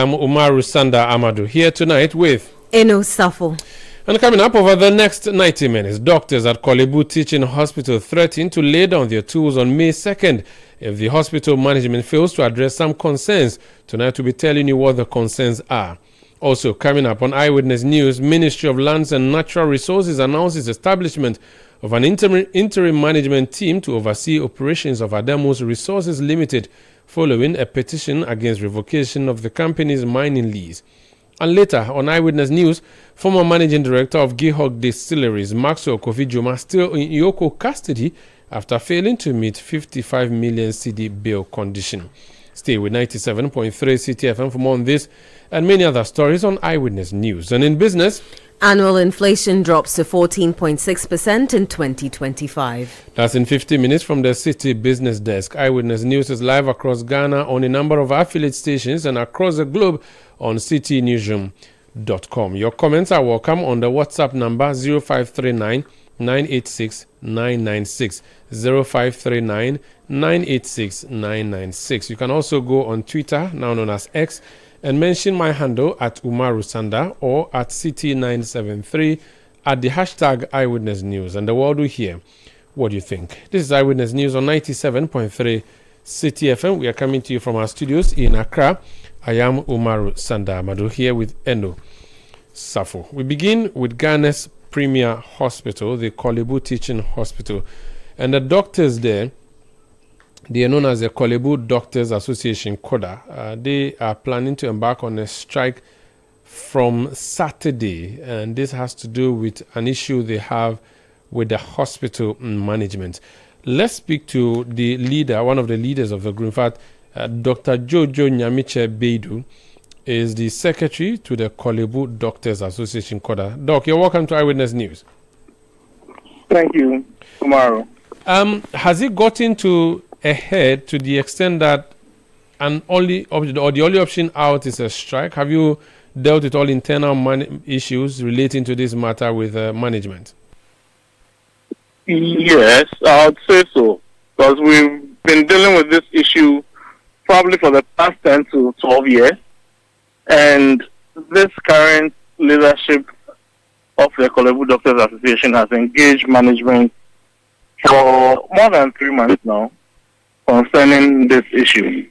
I'm Umaru Sanda Amadou here tonight with Eno Safo. And coming up over the next 90 minutes, doctors at Kolebu Teaching Hospital threaten to lay down their tools on May 2nd if the hospital management fails to address some concerns. Tonight we'll be telling you what the concerns are. Also coming up on Eyewitness News, Ministry of Lands and Natural Resources announces establishment of an interim management team to oversee operations of Adamus Resources Limited following a petition against revocation of the company's mining lease. And later on Eyewitness News, former managing director of Gihog Distilleries, Maxwell Kofi Juma, still in Yoko custody after failing to meet 55 million Citi bail condition. Stay with 97.3 Citi FM for more on this and many other stories on Eyewitness News. And in business, annual inflation drops to 14.6% in 2025. That's in 50 minutes from the Citi Business Desk. Eyewitness News is live across Ghana on a number of affiliate stations and across the globe on citinewsroom.com. Your comments are welcome on the WhatsApp number 0539 986 996 0539 986 996. You can also go on Twitter, now known as X, and mention my handle at Umaru Sanda or at Citi973 at the hashtag Eyewitness News, and the world will hear what you think. This is Eyewitness News on 97.3 Citi FM. We are coming to you from our studios in Accra. I am Umaru Sanda Amadou here with Eno Safo. We begin with Ghana's premier hospital, the Kolebu Teaching Hospital, and the doctors there. They are known as the Kolebu Doctors Association, KODA. They are planning to embark on a strike from Saturday, and this has to do with an issue they have with the hospital management. Let's speak to the leader, one of the leaders of the group. In fact, Dr. Jojo Nyamiche Beidu is the secretary to the Kolebu Doctors Association, KODA. Doc, you're welcome to Eyewitness News. Thank you, Umaru. Has it gotten to ahead to the extent that the only option out is a strike? Have you dealt with all internal issues relating to this matter with management? Yes, I would say so, because we've been dealing with this issue probably for the past 10 to 12 years, and this current leadership of the Kolebu Doctors Association has engaged management for more than 3 months now concerning this issue.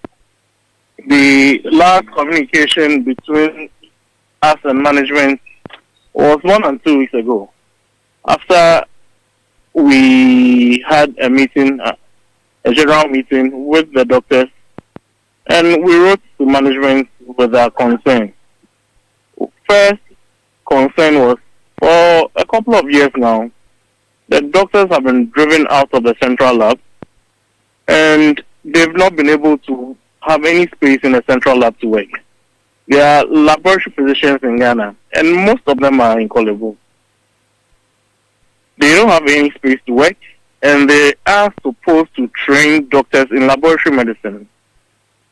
The last communication between us and management was 1 and 2 weeks ago, after we had a meeting, a general meeting with the doctors, and we wrote to management with our concern. First concern was, for a couple of years now, the doctors have been driven out of the central lab, and they've not been able to have any space in the central lab to work. There are laboratory physicians in Ghana, and most of them are in Kolebu. They don't have any space to work, and they are supposed to train doctors in laboratory medicine.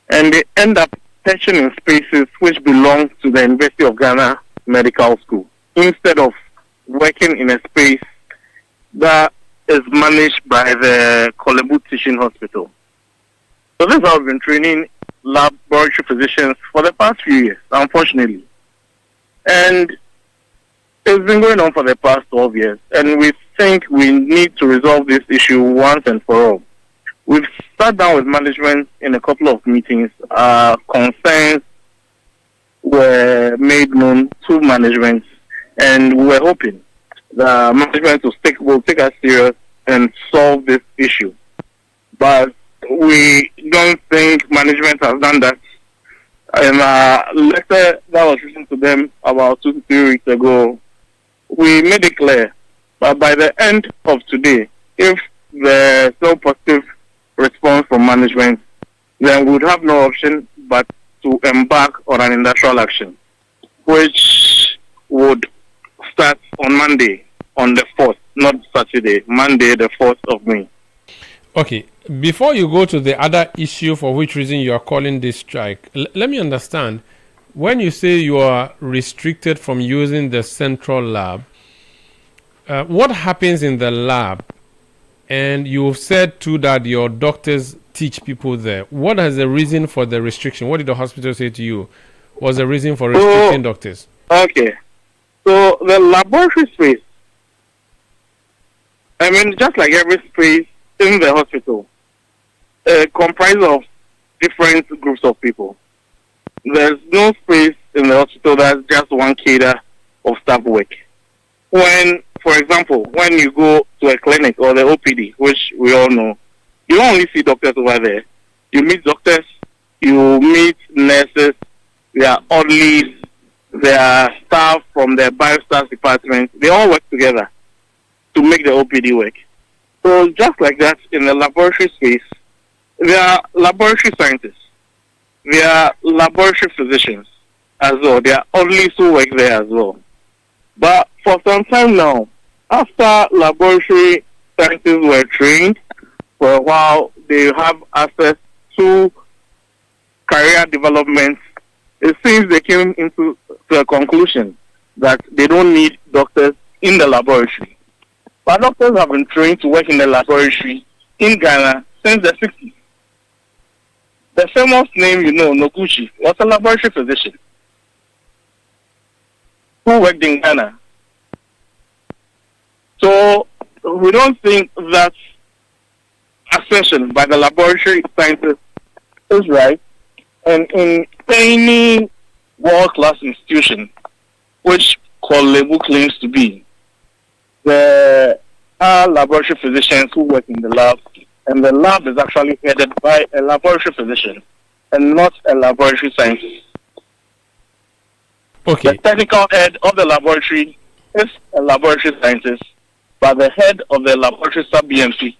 And they end up teaching in spaces which belong to the University of Ghana Medical School, instead of working in a space that is managed by the Kolebu Teaching Hospital. So this has been training laboratory physicians for the past few years, unfortunately. And it's been going on for the past 12 years, and we think we need to resolve this issue once and for all. We've sat down with management in a couple of meetings. Concerns were made known to management, and we're hoping the management will take us serious and solve this issue. But we don't think management has done that. In a letter that was written to them about 2 to 3 weeks ago, we made it clear that by the end of today, if there's no positive response from management, then we would have no option but to embark on an industrial action, which would start on Monday, on the 4th, not Saturday, Monday, the 4th of May. Okay, before you go to the other issue for which reason you are calling this strike, let me understand. When you say you are restricted from using the central lab, what happens in the lab? And you've said too that your doctors teach people there. What is the reason for the restriction? What did the hospital say to you was the reason for restricting doctors? Okay. So the laboratory space, I mean, just like every space in the hospital, comprises of different groups of people. There's no space in the hospital that's just one cadre of staff work. When, for example, when you go to a clinic or the OPD, which we all know, you don't only see doctors over there. You meet doctors, you meet nurses, there are orderlies, there are staff from the biostats department. They all work together to make the OPD work. So just like that, in the laboratory space, there are laboratory scientists, there are laboratory physicians as well. There are orderlies who work there as well. But for some time now, after laboratory scientists were trained, for a while they have access to career development, it seems they came into a conclusion that they don't need doctors in the laboratory. But doctors have been trained to work in the laboratory in Ghana since the 60s. The famous name, Noguchi, was a laboratory physician who worked in Ghana. So we don't think that assertion by the laboratory scientists is right. And in any world-class institution, which Kolebu claims to be, there are laboratory physicians who work in the lab, and the lab is actually headed by a laboratory physician and not a laboratory scientist. Okay. The technical head of the laboratory is a laboratory scientist, but the head of the laboratory sub-BMC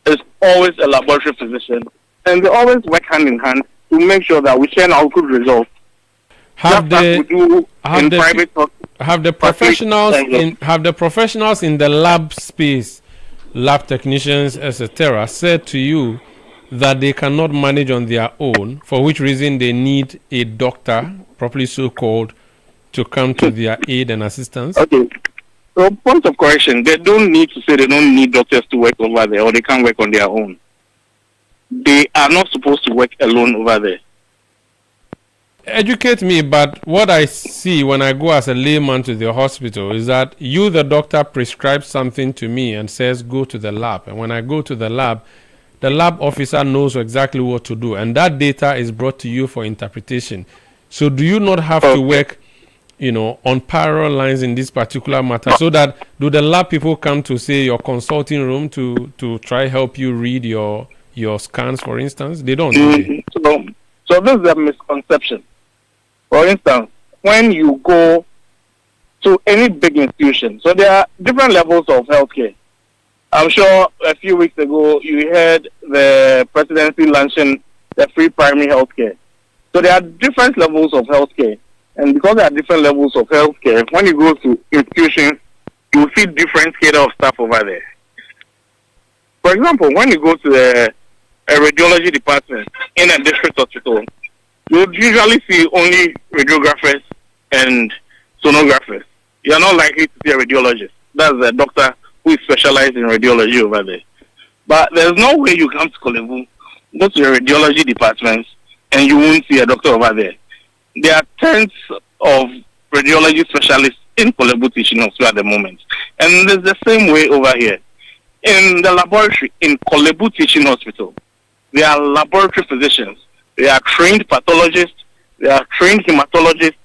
is always a laboratory physician, and they always work hand in hand to make sure that we churn out good results. Have the professionals in the lab space, lab technicians, etc., said to you that they cannot manage on their own, for which reason they need a doctor, properly so called, to come to their aid and assistance? Okay. So, point of correction, they don't need to say they don't need doctors to work over there, or they can't work on their own. They are not supposed to work alone over there. Educate me, but what I see when I go as a layman to the hospital is that you, the doctor, prescribes something to me and says go to the lab. And when I go to the lab officer knows exactly what to do. And that data is brought to you for interpretation. So do you not have to work, on parallel lines in this particular matter? So that do the lab people come to, say, your consulting room to try help you read your scans, for instance? They don't, do they? So this is a misconception. For instance, when you go to any big institution, so there are different levels of healthcare. I'm sure a few weeks ago you heard the presidency launching the free primary healthcare. So there are different levels of healthcare. And because there are different levels of healthcare, when you go to institutions, you see different cadre of staff over there. For example, when you go to a radiology department in a district hospital, you would usually see only radiographers and sonographers. You are not likely to see a radiologist. That's a doctor who is specialized in radiology over there. But there's no way you come to Kolebu, go to a radiology department, and you won't see a doctor over there. There are tens of radiology specialists in Kolebu teaching hospital at the moment. And there's the same way over here. In the laboratory, in Kolebu teaching hospital, there are laboratory physicians. They are trained pathologists. They are trained hematologists.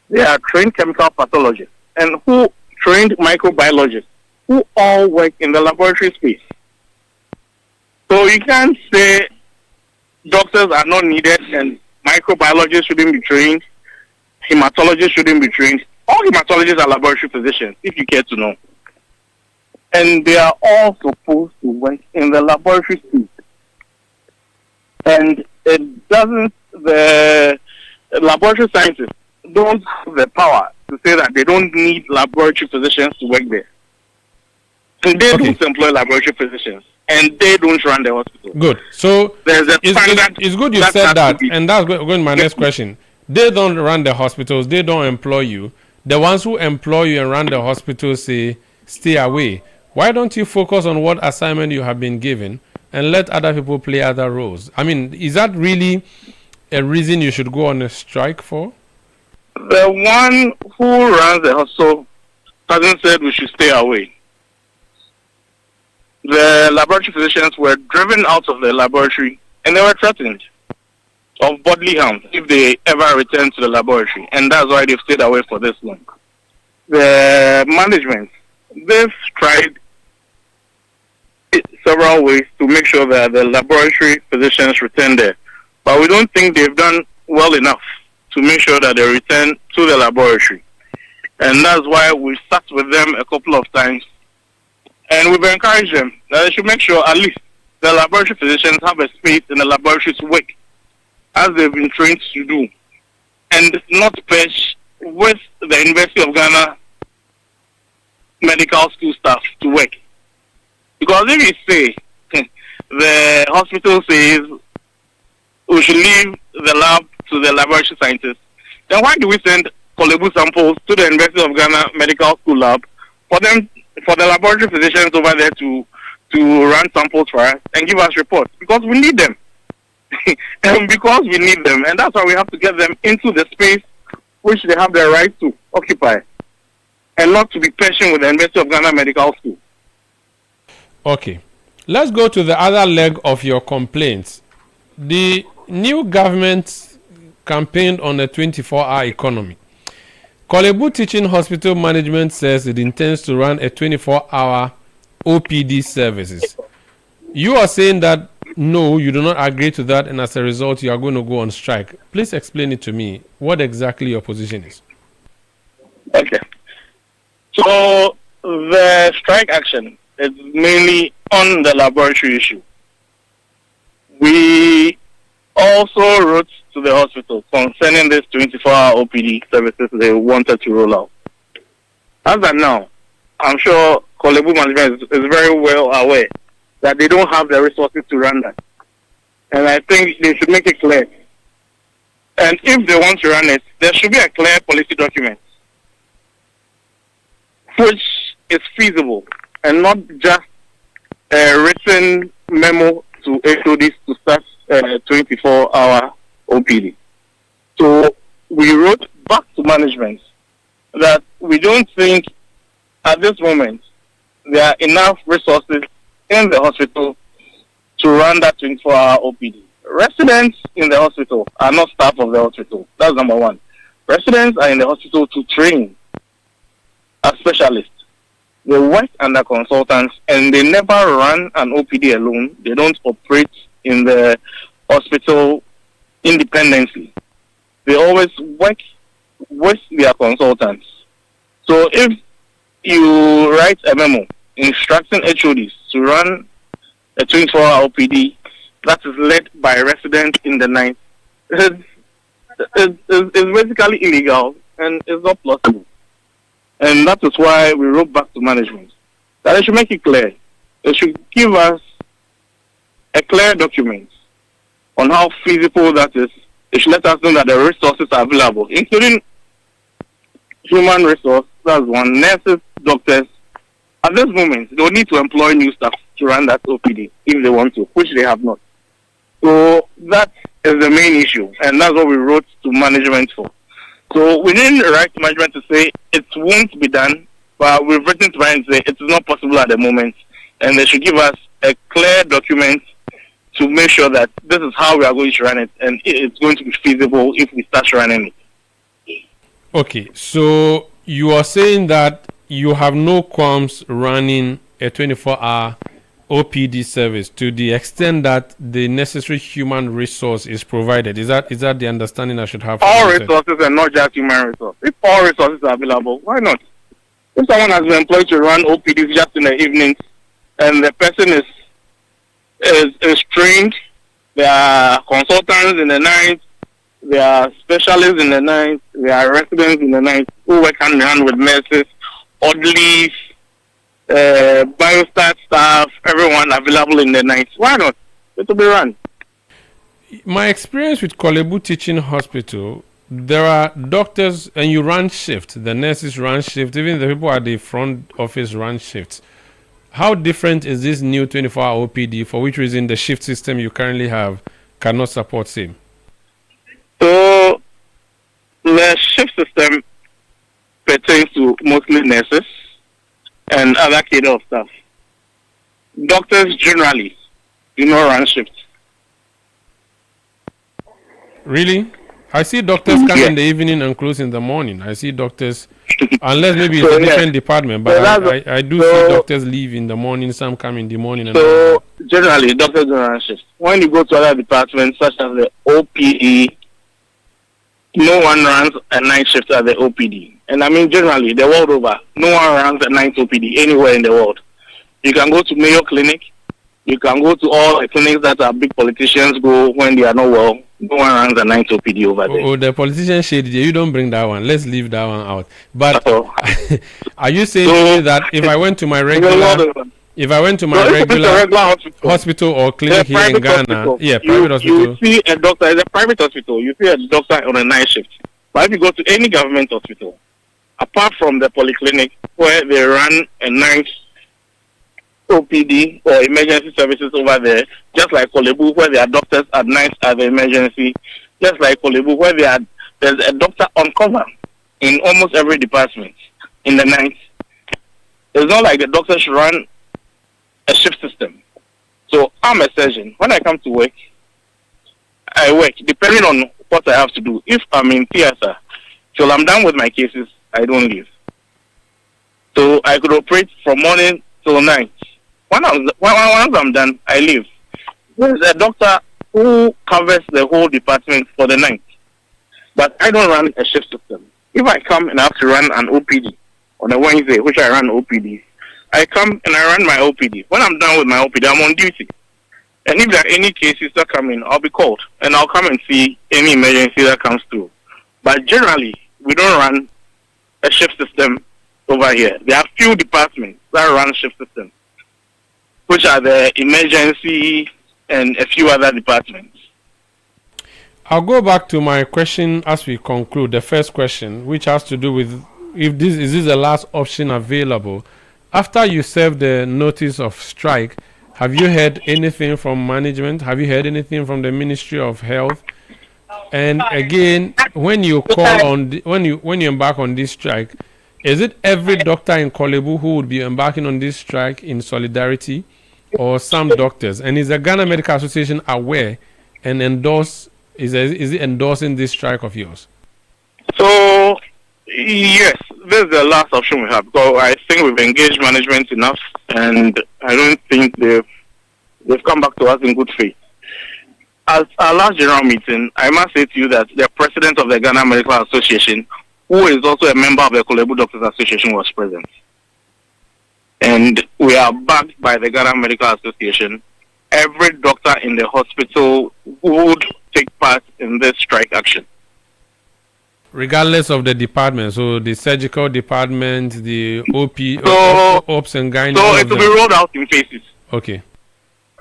They are trained chemical pathologists. And who trained microbiologists, who all work in the laboratory space. So you can't say doctors are not needed and microbiologists shouldn't be trained, hematologists shouldn't be trained. All hematologists are laboratory physicians, if you care to know. And they are all supposed to work in the laboratory space. And the laboratory scientists don't have the power to say that they don't need laboratory physicians to work there. And they don't employ laboratory physicians. And they don't run the hospital. Good. So there's a standard. It's good you said that. And that's going to my next question. They don't run the hospitals. They don't employ you. The ones who employ you and run the hospitals say, stay away. Why don't you focus on what assignment you have been given and let other people play other roles? I mean, is that really a reason you should go on a strike for? The one who runs the hospital hasn't said we should stay away. The laboratory physicians were driven out of the laboratory and they were threatened of bodily harm if they ever return to the laboratory, and that's why they've stayed away for this long. The management, they've tried several ways to make sure that the laboratory physicians return there, but we don't think they've done well enough to make sure that they return to the laboratory, and that's why we sat with them a couple of times, and we've encouraged them that they should make sure at least the laboratory physicians have a space in the laboratory to work as they've been trained to do, and not pesh with the University of Ghana medical school staff to work. Because if you say the hospital says we should leave the lab to the laboratory scientists, then why do we send Kolebu samples to the University of Ghana medical school lab for the laboratory physicians over there to run samples for us and give us reports? Because we need them. And because we need them, and that's why we have to get them into the space which they have the right to occupy, and not to be patient with the University of Ghana Medical School. Okay, let's go to the other leg of your complaints. The new government campaigned on a 24-hour economy. Kolebu Teaching Hospital Management says it intends to run a 24-hour OPD services. You are saying that no, you do not agree to that, and as a result, you are going to go on strike. Please explain it to me. What exactly your position is? Okay. So the strike action is mainly on the laboratory issue. We also wrote to the hospital concerning this 24-hour OPD services they wanted to roll out. As of now, I'm sure Kolebu management is very well aware that they don't have the resources to run that. And I think they should make it clear. And if they want to run it, there should be a clear policy document which is feasible and not just a written memo to HODs to start 24-hour OPD. So we wrote back to management that we don't think at this moment there are enough resources in the hospital to run that 24-hour OPD. Residents in the hospital are not staff of the hospital. That's number one. Residents are in the hospital to train as specialists. They work under consultants and they never run an OPD alone. They don't operate in the hospital independently. They always work with their consultants. So if you write a memo instructing HODs to run a 24-hour OPD that is led by residents in the night, it's basically illegal and it's not plausible. And that is why we wrote back to management that they should make it clear. They should give us a clear document on how feasible that is. They should let us know that the resources are available, including human resource, that's one, nurses, doctors. At this moment, they will need to employ new staff to run that OPD if they want to, which they have not. So that is the main issue, and that's what we wrote to management for. So we didn't write to management to say it won't be done, but we've written to management to say it is not possible at the moment, and they should give us a clear document to make sure that this is how we are going to run it, and it's going to be feasible if we start running it. Okay, so you are saying that you have no qualms running a 24-hour OPD service to the extent that the necessary human resource is provided. Is that the understanding I should have? All resources and not just human resources. If all resources are available, why not? If someone has been employed to run OPDs just in the evenings and the person is trained, there are consultants in the night, there are specialists in the night, there are residents in the night who work hand in hand with nurses, orderlies, biostat staff, everyone available in the night. Why not? It will be run. My experience with Kolebu Teaching Hospital, there are doctors and you run shift. The nurses run shift. Even the people at the front office run shifts. How different is this new 24-hour OPD? For which reason the shift system you currently have cannot support same? So the shift system pertains to mostly nurses and other cadre of staff. Doctors generally do not run shifts. Really? I see doctors come in the evening and close in the morning. I see doctors, unless maybe it's a different department, but I do see doctors leave in the morning, some come in the morning. So generally, doctors don't run shifts. When you go to other departments, such as the OPD, no one runs a night shift at the OPD. And I mean, generally, the world over, no one runs a night OPD anywhere in the world. You can go to Mayo Clinic. You can go to all the clinics that our big politicians go when they are not well. No one runs a night OPD over there. Oh, the politician shade, you don't bring that one. Let's leave that one out. But are you saying that if I went to my regular hospital or clinic here in Ghana, private hospital, you see a doctor, it's a private hospital, you see a doctor on a night shift. But if you go to any government hospital, apart from the polyclinic where they run a night OPD or emergency services over there, just like Kolebu where there are doctors at night at the emergency, just like Kolebu where there's a doctor on cover in almost every department in the night. It's not like the doctor should run a shift system. So I'm a surgeon. When I come to work, I work depending on what I have to do. If I'm in theater, till I'm done with my cases, I don't leave. So I could operate from morning till night. Once I'm done, I leave. There's a doctor who covers the whole department for the night. But I don't run a shift system. If I come and I have to run an OPD on a Wednesday, which I run OPD, I come and I run my OPD. When I'm done with my OPD, I'm on duty. And if there are any cases that come in, I'll be called. And I'll come and see any emergency that comes through. But generally, we don't run a shift system over here. There are few departments that run shift systems, which are the emergency and a few other departments. I'll go back to my question as we conclude. The first question, which has to do with if this is the last option available. After you serve the notice of strike, have you heard anything from management? Have you heard anything from the Ministry of Health? And again, when you call on when you embark on this strike, is it every doctor in Kolebu who would be embarking on this strike in solidarity, or some doctors? And is the Ghana Medical Association aware and is it endorsing this strike of yours? So yes, this is the last option we have. So I think we've engaged management enough, and I don't think they've come back to us in good faith. At our last general meeting, I must say to you that the president of the Ghana Medical Association, who is also a member of the Kolebu Doctors Association, was present. And we are backed by the Ghana Medical Association. Every doctor in the hospital would take part in this strike action. Regardless of the department, so the surgical department, the OPS and gynae. So it will be rolled out in phases. Okay.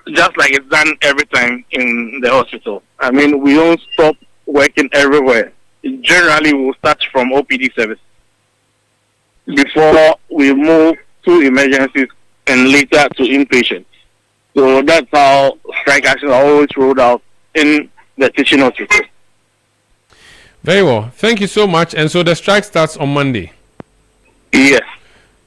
Just like it's done every time in the hospital. I mean, we don't stop working everywhere. Generally, we'll start from OPD service before we move to emergencies and later to inpatients. So that's how strike actions are always rolled out in the teaching hospital. Very well. Thank you so much. And so the strike starts on Monday? Yes.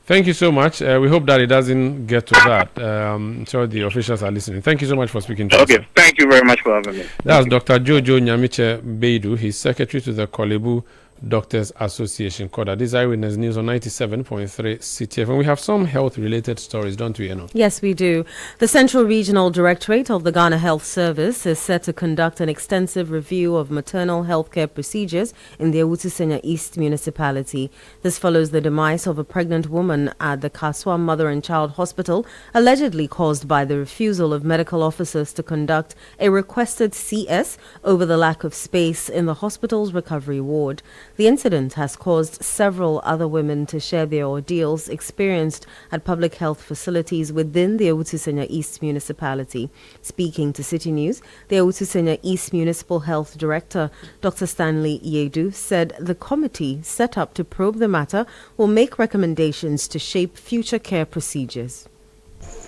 Thank you so much. We hope that it doesn't get to that. So the officials are listening. Thank you so much for speaking to us. Okay. Thank you very much for having me. That's Dr. Jojo Nyamiche Beidu. He's secretary to the Kolebu Doctors Association. Koda. This is Eyewitness News on 97.3 Citi FM. We have some health-related stories, don't we, Eno? Yes, we do. The Central Regional Directorate of the Ghana Health Service is set to conduct an extensive review of maternal healthcare procedures in the Ewutu-Senya East Municipality. This follows the demise of a pregnant woman at the Kaswa Mother and Child Hospital, allegedly caused by the refusal of medical officers to conduct a requested CS over the lack of space in the hospital's recovery ward. The incident has caused several other women to share their ordeals experienced at public health facilities within the Ewutu-Senya East Municipality. Speaking to Citi News, the Ewutu-Senya East Municipal Health Director, Dr. Stanley Yedu, said the committee set up to probe the matter will make recommendations to shape future care procedures.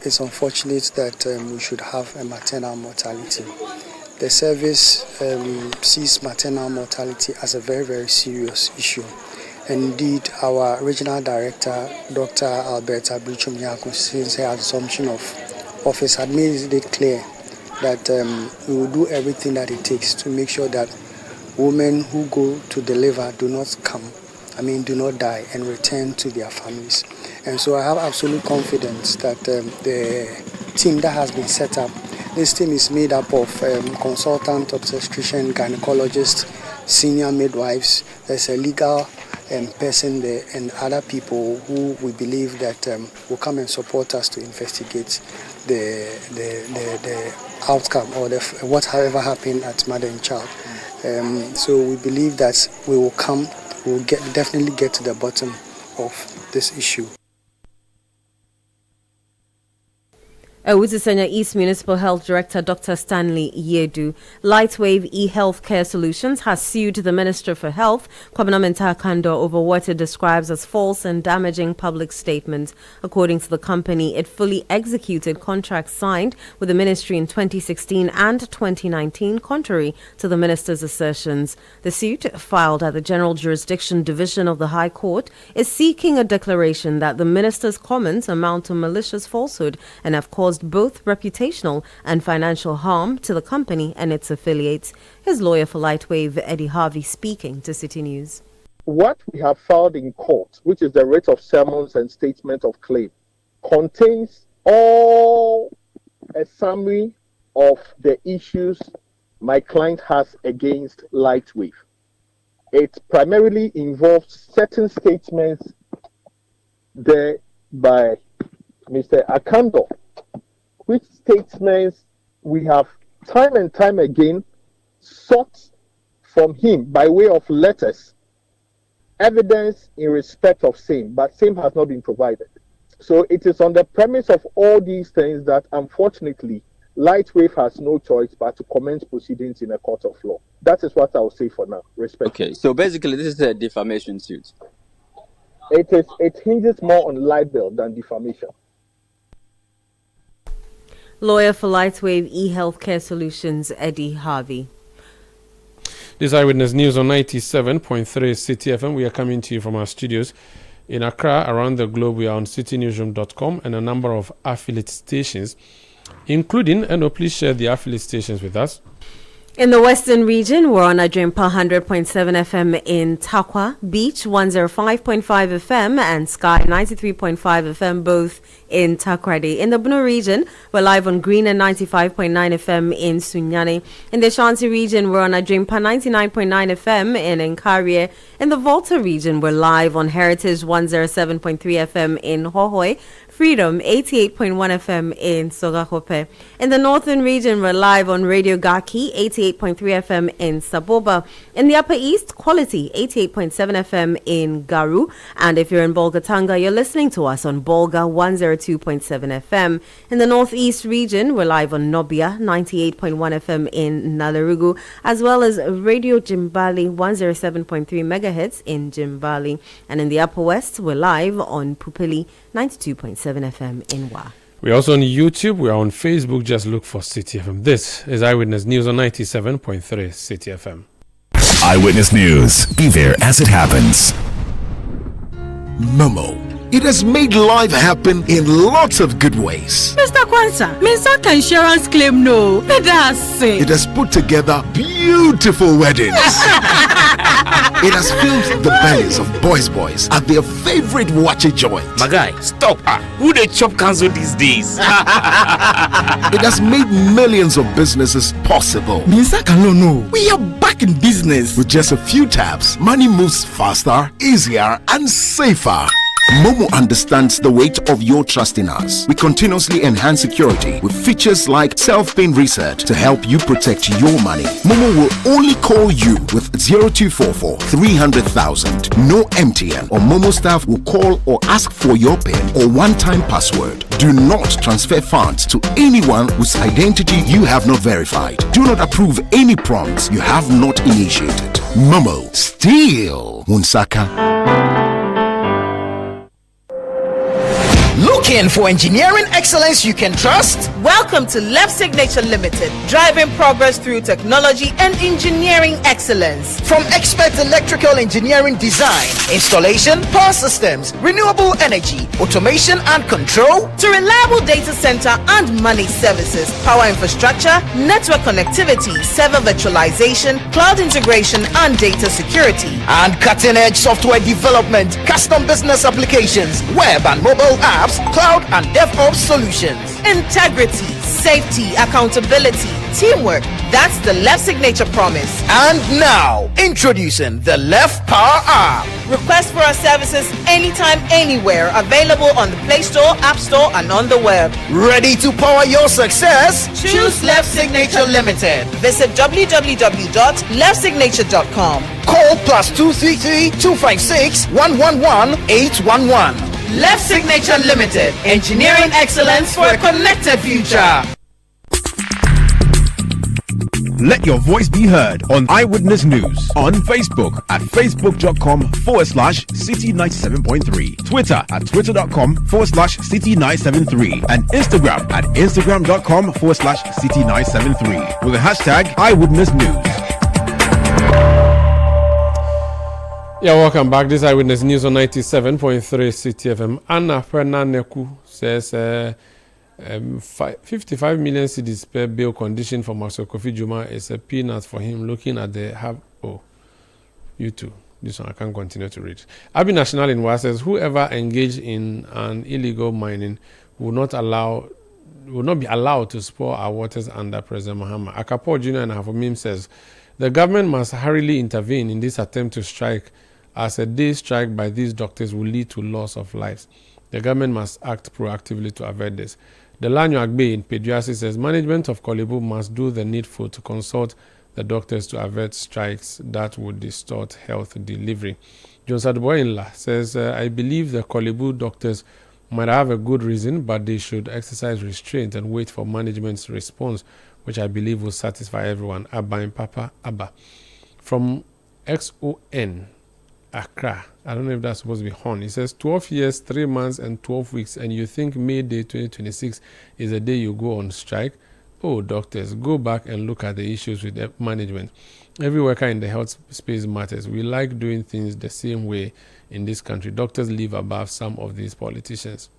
It's unfortunate that we should have a maternal mortality The service sees maternal mortality as a very, very serious issue. And indeed, our regional director, Dr. Alberta Brichum-Yako, since her assumption of office, had made it clear that we will do everything that it takes to make sure that women who go to deliver do not die and return to their families. And so I have absolute confidence that the team that has been set up, this team is made up of consultant obstetrician, gynecologists, senior midwives. There's a legal person there and other people who we believe that will come and support us to investigate the outcome or whatever happened at mother and child. So we believe that we'll definitely get to the bottom of this issue. Owutu-Senya East Municipal Health Director Dr. Stanley Yedu. Lightwave e-healthcare solutions has sued the Minister for Health, Kwabena Mensah-Kando, over what it describes as false and damaging public statements. According to the company, it fully executed contracts signed with the ministry in 2016 and 2019, contrary to the minister's assertions. The suit, filed at the General Jurisdiction Division of the High Court, is seeking a declaration that the minister's comments amount to malicious falsehood and have caused both reputational and financial harm to the company and its affiliates. His lawyer for Lightwave, Eddie Harvey, speaking to Citi News. What we have filed in court, which is the writ of summons and statement of claim, contains all a summary of the issues my client has against Lightwave. It primarily involves certain statements there by Mr. Akando, which statements we have time and time again sought from him by way of letters, evidence in respect of same, but same has not been provided. So it is on the premise of all these things that unfortunately Lightwave has no choice but to commence proceedings in a court of law. That is what I will say for now. Respectfully. Okay, so basically this is a defamation suit. It hinges more on libel than defamation. Lawyer for Lightwave e-healthcare solutions, Eddie Harvey. This Eyewitness News on 97.3 Citi FM. We are coming to you from our studios in Accra. Around the globe, we are on citinewsroom.com and a number of affiliate stations, including, and please share the affiliate stations with us. In the Western region, we're on Adrimpa 100.7 FM in Takwa, Beach 105.5 FM and Sky 93.5 FM, both in Takrady. In the Bunu region, we're live on Green and 95.9 FM in Sunyani. In the Ashanti region, we're on Adrimpa 99.9 FM in Nkarie. In the Volta region, we're live on Heritage 107.3 FM in Hohoi. Freedom 88.1 FM in Sogakope. In the northern region, we're live on Radio Gaki 88.3 FM in Saboba. In the upper east, Quality 88.7 FM in Garu. And if you're in Bolgatanga, you're listening to us on Bolga 102.7 FM. In the northeast region, we're live on Nobia 98.1 FM in Nalarugu, as well as Radio Jimbali 107.3 megahertz in Jimbali. And in the upper west, we're live on Pupili 92.7 FM in Wa. We're also on YouTube. We're on Facebook. Just look for Citi FM. This is Eyewitness News on 97.3 Citi FM. Eyewitness News. Be there as it happens. Momo. It has made life happen in lots of good ways. Mr. Kwanzaa, Mensah insurance claim no. It has put together beautiful weddings. It has filled the bellies of boys at their favorite watchy joint. My guy, stop. Who they chop cancel these days? It has made millions of businesses possible. Mensah no. We are back in business. With just a few taps, money moves faster, easier, and safer. Momo understands the weight of your trust in us. We continuously enhance security with features like self-paying reset to help you protect your money. Momo will only call you with 0244 300,000. No MTN or Momo staff will call or ask for your PIN or one-time password. Do not transfer funds to anyone whose identity you have not verified. Do not approve any prompts you have not initiated. Momo, still Wunsaka. Looking for engineering excellence you can trust? Welcome to Left Signature Limited, driving progress through technology and engineering excellence. From expert electrical engineering design, installation, power systems, renewable energy, automation and control, to reliable data center and managed services, power infrastructure, network connectivity, server virtualization, cloud integration and data security, and cutting-edge software development, custom business applications, web and mobile apps, cloud and DevOps solutions. Integrity, safety, accountability, teamwork. That's the Left Signature promise. And now, introducing the Left Power app. Request for our services anytime, anywhere. Available on the Play Store, App Store, and on the web. Ready to power your success? Choose Left Signature Limited. Visit www.leftsignature.com. Call +233 256 111 811. Left Signature Limited. Engineering excellence for a connected future. Let your voice be heard on Eyewitness News on Facebook at facebook.com/Citi97.3, Twitter at twitter.com/Citi973, and Instagram at instagram.com/Citi973 with the hashtag Eyewitness News. Yeah, welcome back. This Eyewitness News on 97.3 Citi FM. Anna Fernaneku says 55 million cedis per bail condition for Marcel Kofi Juma is a peanut for him looking at the you too. This one I can't continue to read. Abi National in Wa says whoever engaged in an illegal mining will not be allowed to spoil our waters under President Mahama. Akapo Jr. and Havomim says the government must hurriedly intervene in this attempt to strike, as a day's strike by these doctors will lead to loss of lives. The government must act proactively to avert this. Delanyo Agbe in Peduasi says management of Kolebu must do the needful to consult the doctors to avert strikes that would distort health delivery. John Sadboinla says, I believe the Kolebu doctors might have a good reason, but they should exercise restraint and wait for management's response, which I believe will satisfy everyone. Abba and Papa Abba. From XON, Accra. I don't know if that's supposed to be Horn. He says 12 years, 3 months, and 12 weeks, and you think May Day 2026 is the day you go on strike? Oh, doctors, go back and look at the issues with the management. Every worker in the health space matters. We like doing things the same way in this country. Doctors live above some of these politicians.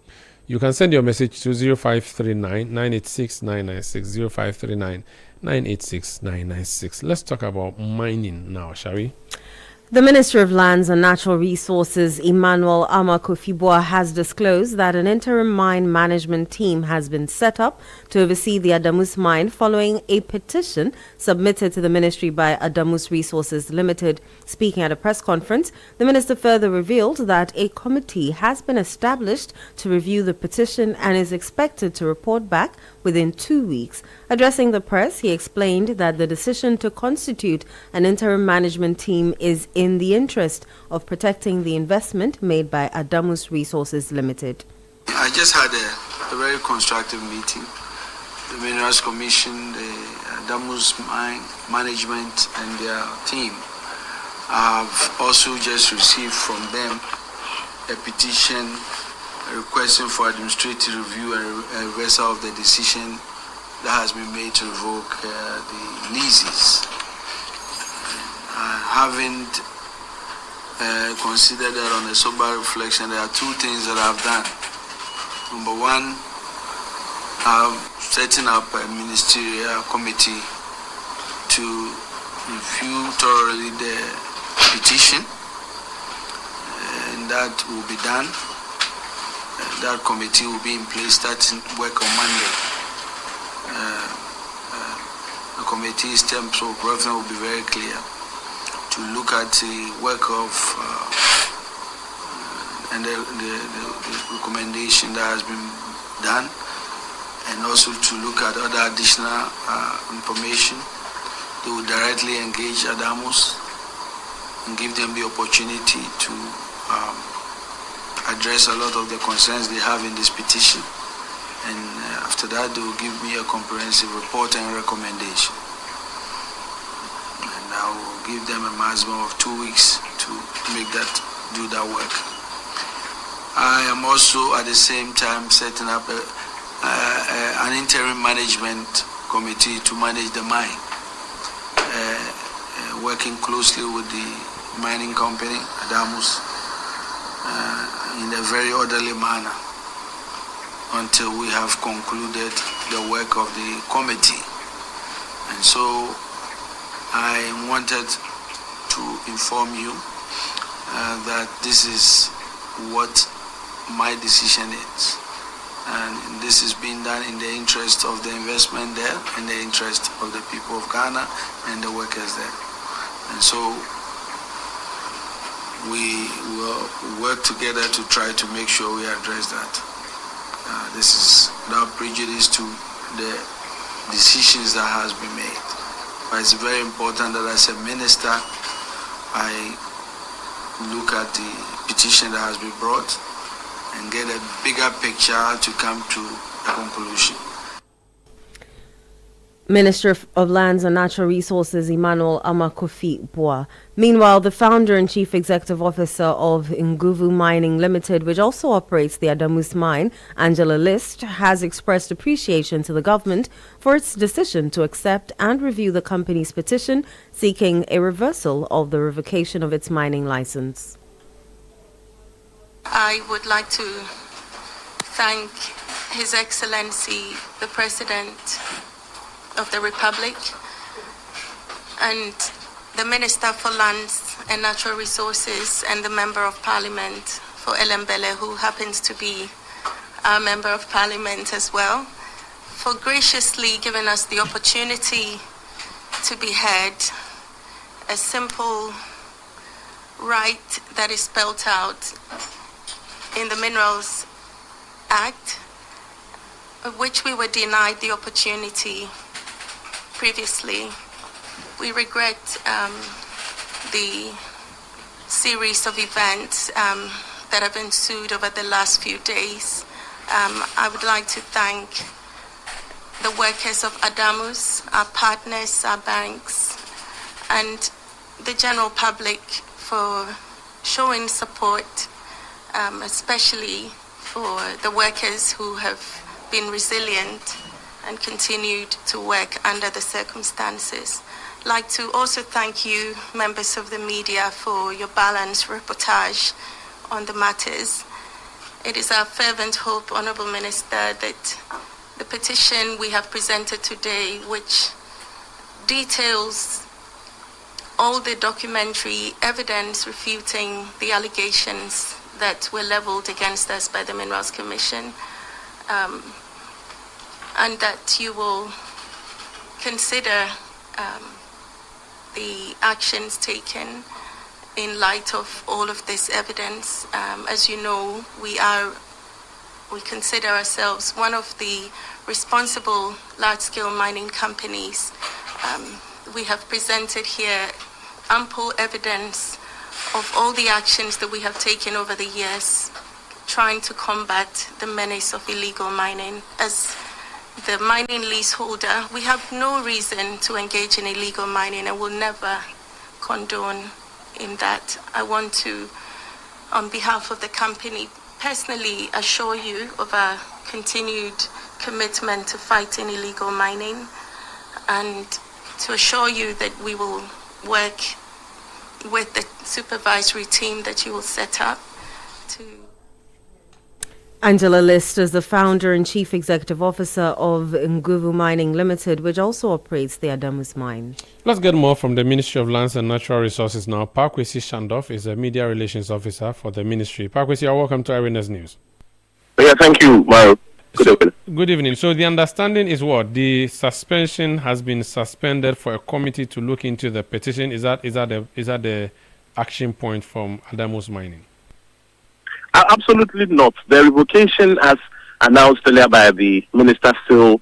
You can send your message to 0539 986 996, 0539 986 996. Let's talk about mining now, shall we? The Ministry of Lands and Natural Resources, Emmanuel Amakofibua, has disclosed that an interim mine management team has been set up to oversee the Adamus mine following a petition submitted to the ministry by Adamus Resources Limited. Speaking at a press conference, the minister further revealed that a committee has been established to review the petition and is expected to report back within 2 weeks. Addressing the press, he explained that the decision to constitute an interim management team is in the interest of protecting the investment made by Adamus Resources Limited. I just had a very constructive meeting. The Minerals Commission, the Adamus Mine Management and their team. I have also just received from them a petition requesting for administrative review and reversal of the decision that has been made to revoke the leases. I haven't considered that on a sober reflection. There are two things that I've done. Number one, I'm setting up a ministerial committee to review thoroughly the petition, and that will be done. That committee will be in place starting work on Monday. The committee's terms of reference will be very clear to look at the work of and the recommendation that has been done, and also to look at other additional information. They will directly engage Adamus and give them the opportunity to address a lot of the concerns they have in this petition, and after that they will give me a comprehensive report and recommendation, and I will give them a maximum of 2 weeks to do that work. I am also at the same time setting up an interim management committee to manage the mine, working closely with the mining company, Adamus, in a very orderly manner until we have concluded the work of the committee. And so I wanted to inform you that this is what my decision is. And this is being done in the interest of the investment there, in the interest of the people of Ghana and the workers there. And so we will work together to try to make sure we address that. This is without prejudice to the decisions that has been made. But it's very important that as a minister, I look at the petition that has been brought and get a bigger picture to come to a conclusion. Minister of Lands and Natural Resources Emmanuel Amakofi Boa. Meanwhile, the founder and chief executive officer of Nguvu Mining Limited, which also operates the Adamus mine, Angela List, has expressed appreciation to the government for its decision to accept and review the company's petition seeking a reversal of the revocation of its mining license. I would like to thank His Excellency, the President of the Republic, and the Minister for Lands and Natural Resources and the Member of Parliament for Elembele, who happens to be our Member of Parliament as well, for graciously giving us the opportunity to be heard. A simple right that is spelled out in the Minerals Act, of which we were denied the opportunity previously. We regret the series of events that have ensued over the last few days. I would like to thank the workers of Adamus, our partners, our banks, and the general public for showing support, especially for the workers who have been resilient and continued to work under the circumstances. I'd like to also thank you, members of the media, for your balanced reportage on the matters. It is our fervent hope, Honourable Minister, that the petition we have presented today, which details all the documentary evidence refuting the allegations that were leveled against us by the Minerals Commission, and that you will consider the actions taken in light of all of this evidence. As you know, we consider ourselves one of the responsible large-scale mining companies. We have presented here ample evidence of all the actions that we have taken over the years, trying to combat the menace of illegal mining. As the mining leaseholder, we have no reason to engage in illegal mining and will never condone in that. I want to, on behalf of the company, personally assure you of our continued commitment to fighting illegal mining, and to assure you that we will work with the supervisory team that you will set up to. Angela List is the founder and chief executive officer of Nguvu Mining Limited, which also operates the Adamus mine. Let's get more from the Ministry of Lands and Natural Resources now. Parkwesi Shandoff is a media relations officer for the ministry. Parkwesi, you're welcome to Eyewitness News. Yeah, thank you, Mario. Good evening. So the understanding is what? The suspension has been suspended for a committee to look into the petition. Is that the action point from Adamus Mining? Absolutely not. The revocation, as announced earlier by the minister, still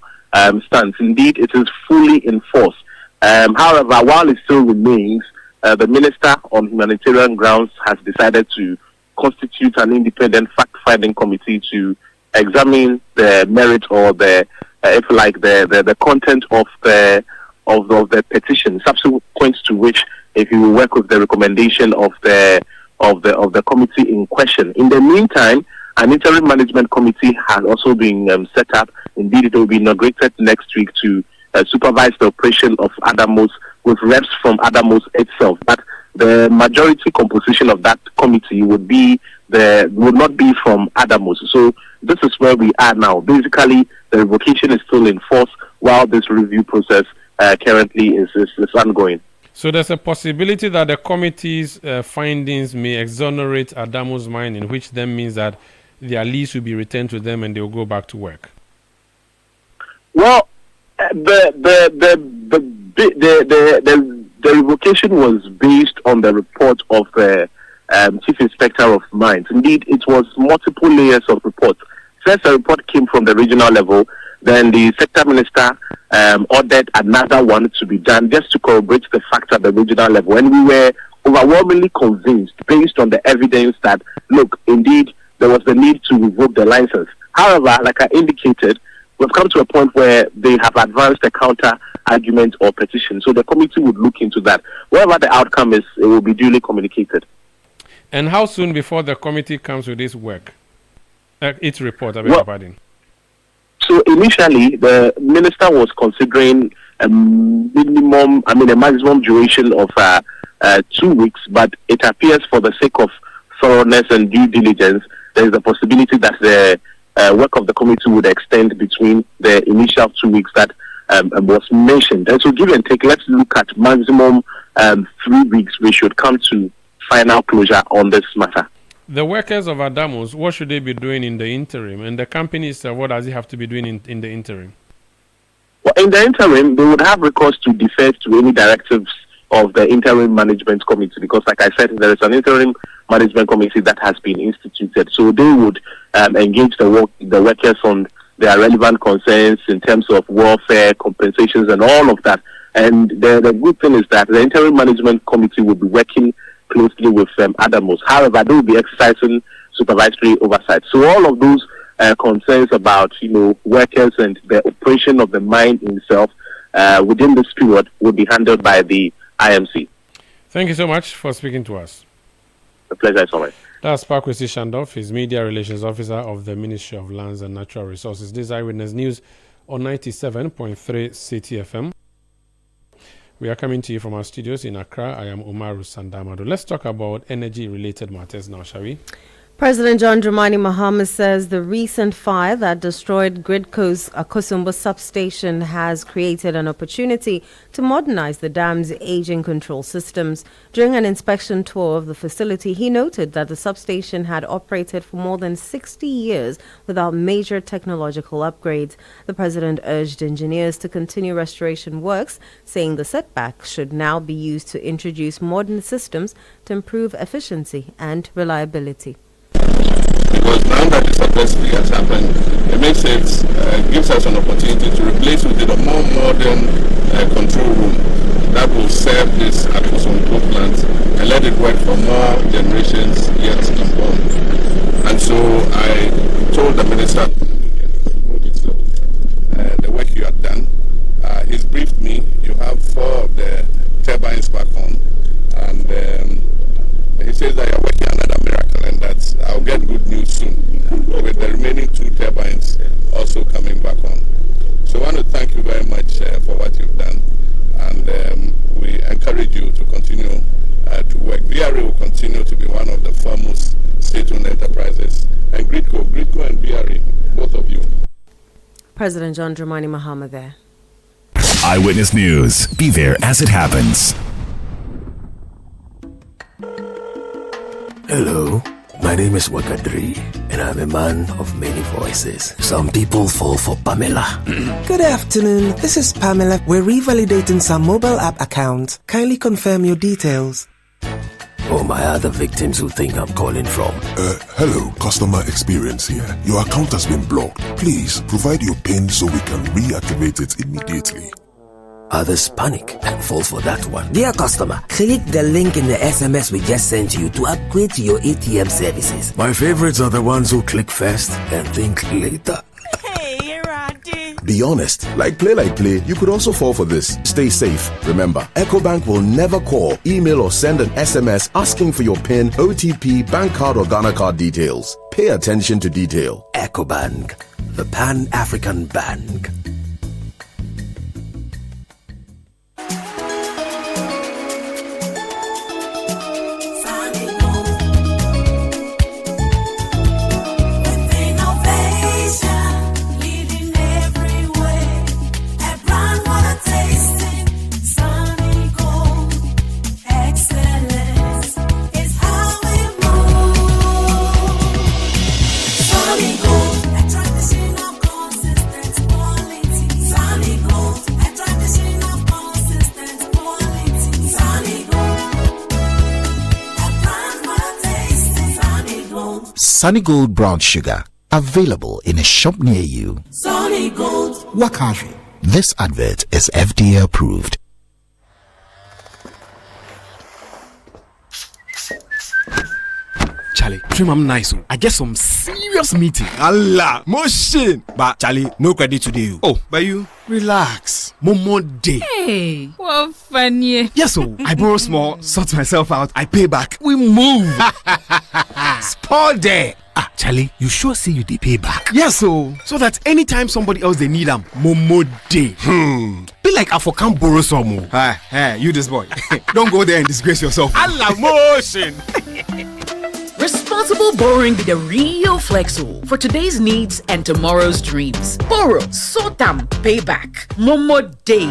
stands. Indeed, it is fully in force. However, while it still remains, the minister, on humanitarian grounds, has decided to constitute an independent fact-finding committee to examine the merit or the, if you like, the content of the petition. Subsequent to which, if you will work with the recommendation of the committee in question. In the meantime, An interim management committee has also been set up. Indeed, it will be inaugurated next week to supervise the operation of Adamos with reps from Adamos itself. But the majority composition of that committee would not be from Adamos. So this is where we are now. Basically, the revocation is still in force while this review process currently is ongoing. So there's a possibility that the committee's findings may exonerate Adamos Mining, which then means that their lease will be returned to them and they will go back to work. Well, the revocation was based on the report of the Chief Inspector of Mines. Indeed, it was multiple layers of reports. First, a report came from the regional level. Then the sector minister ordered another one to be done just to corroborate the facts at the regional level. And we were overwhelmingly convinced, based on the evidence, that, look, indeed, there was the need to revoke the license. However, like I indicated, we've come to a point where they have advanced a counter argument or petition. So the committee would look into that. Whatever the outcome is, it will be duly communicated. And how soon before the committee comes with this work? Its report, I beg your pardon. So initially, the minister was considering a maximum duration of 2 weeks, but it appears for the sake of thoroughness and due diligence, there is a possibility that the work of the committee would extend between the initial 2 weeks that was mentioned. And so give and take, let's look at maximum 3 weeks. We should come to final closure on this matter. The workers of Adamos, what should they be doing in the interim? And the companies, what does it have to be doing in the interim? Well, in the interim, they would have recourse to defer to any directives of the interim management committee, because, like I said, there is an interim management committee that has been instituted. So they would engage the workers on their relevant concerns in terms of welfare, compensations, and all of that. And the good thing is that the interim management committee will be working closely with Adamos. However, they will be exercising supervisory oversight. So all of those concerns about workers and the operation of the mine itself within this period will be handled by the IMC. Thank you so much for speaking to us. A pleasure, so much. That's Pakwesi Shandorf, his Media Relations Officer of the Ministry of Lands and Natural Resources. This is Eyewitness News on 97.3 Citi FM. We are coming to you from our studios in Accra. I am Umaru Sandamado. Let's talk about energy-related matters now, shall we? President John Dramani Mahama says the recent fire that destroyed Gridco's Akosombo substation has created an opportunity to modernize the dam's aging control systems. During an inspection tour of the facility, he noted that the substation had operated for more than 60 years without major technological upgrades. The president urged engineers to continue restoration works, saying the setback should now be used to introduce modern systems to improve efficiency and reliability. Because now that the successfully has happened, it gives us an opportunity to replace with a more modern control room that will serve this Akosombo plant and let it work for more generations yet unborn. And so I told the minister the work you have done. He's briefed me. You have 4 of the turbines back on, and he says that you're working another miracle, and that I'll get good news soon with the remaining 2 turbines also coming back on. So I want to thank you very much for what you've done, and we encourage you to continue to work. VRA will continue to be one of the foremost state-owned enterprises, and Gridco and VRA, both of you. President John Dramani Mahama there. Eyewitness News. Be there as it happens. Hello, my name is Wakadri, and I'm a man of many voices. Some people fall for Pamela. Good afternoon, this is Pamela. We're revalidating some mobile app accounts. Kindly confirm your details. Oh, my other victims who think I'm calling from. Hello, customer experience here. Your account has been blocked. Please provide your PIN so we can reactivate it immediately. Others panic and fall for that one. Dear customer, click the link in the SMS we just sent you to upgrade to your ATM services. My favorites are the ones who click first and think later. Hey, Radi. Be honest. Like play, you could also fall for this. Stay safe. Remember, EcoBank will never call, email, or send an SMS asking for your PIN, OTP, bank card, or Ghana card details. Pay attention to detail. EcoBank, the Pan-African Bank. Sunny Gold Brown Sugar, available in a shop near you. Sunny Gold. Wakashi. This advert is FDA approved. Charlie, trim I'm nice. I get some serious meeting. Allah, motion. But Charlie, no credit today. Oh, but you relax. Momo day. Hey, what funny. Yes, so I borrow small, sort myself out, I pay back. We move. Spoil there. Ah, Charlie, you sure say you dey pay back? Yes, so that anytime somebody else they need them, Momo day. Be like I for can't borrow some more. Hey, you this boy. Don't go there and disgrace yourself. Allah motion. Responsible borrowing be the real flexo for today's needs and tomorrow's dreams. Borrow, sort them, pay back. Momo day.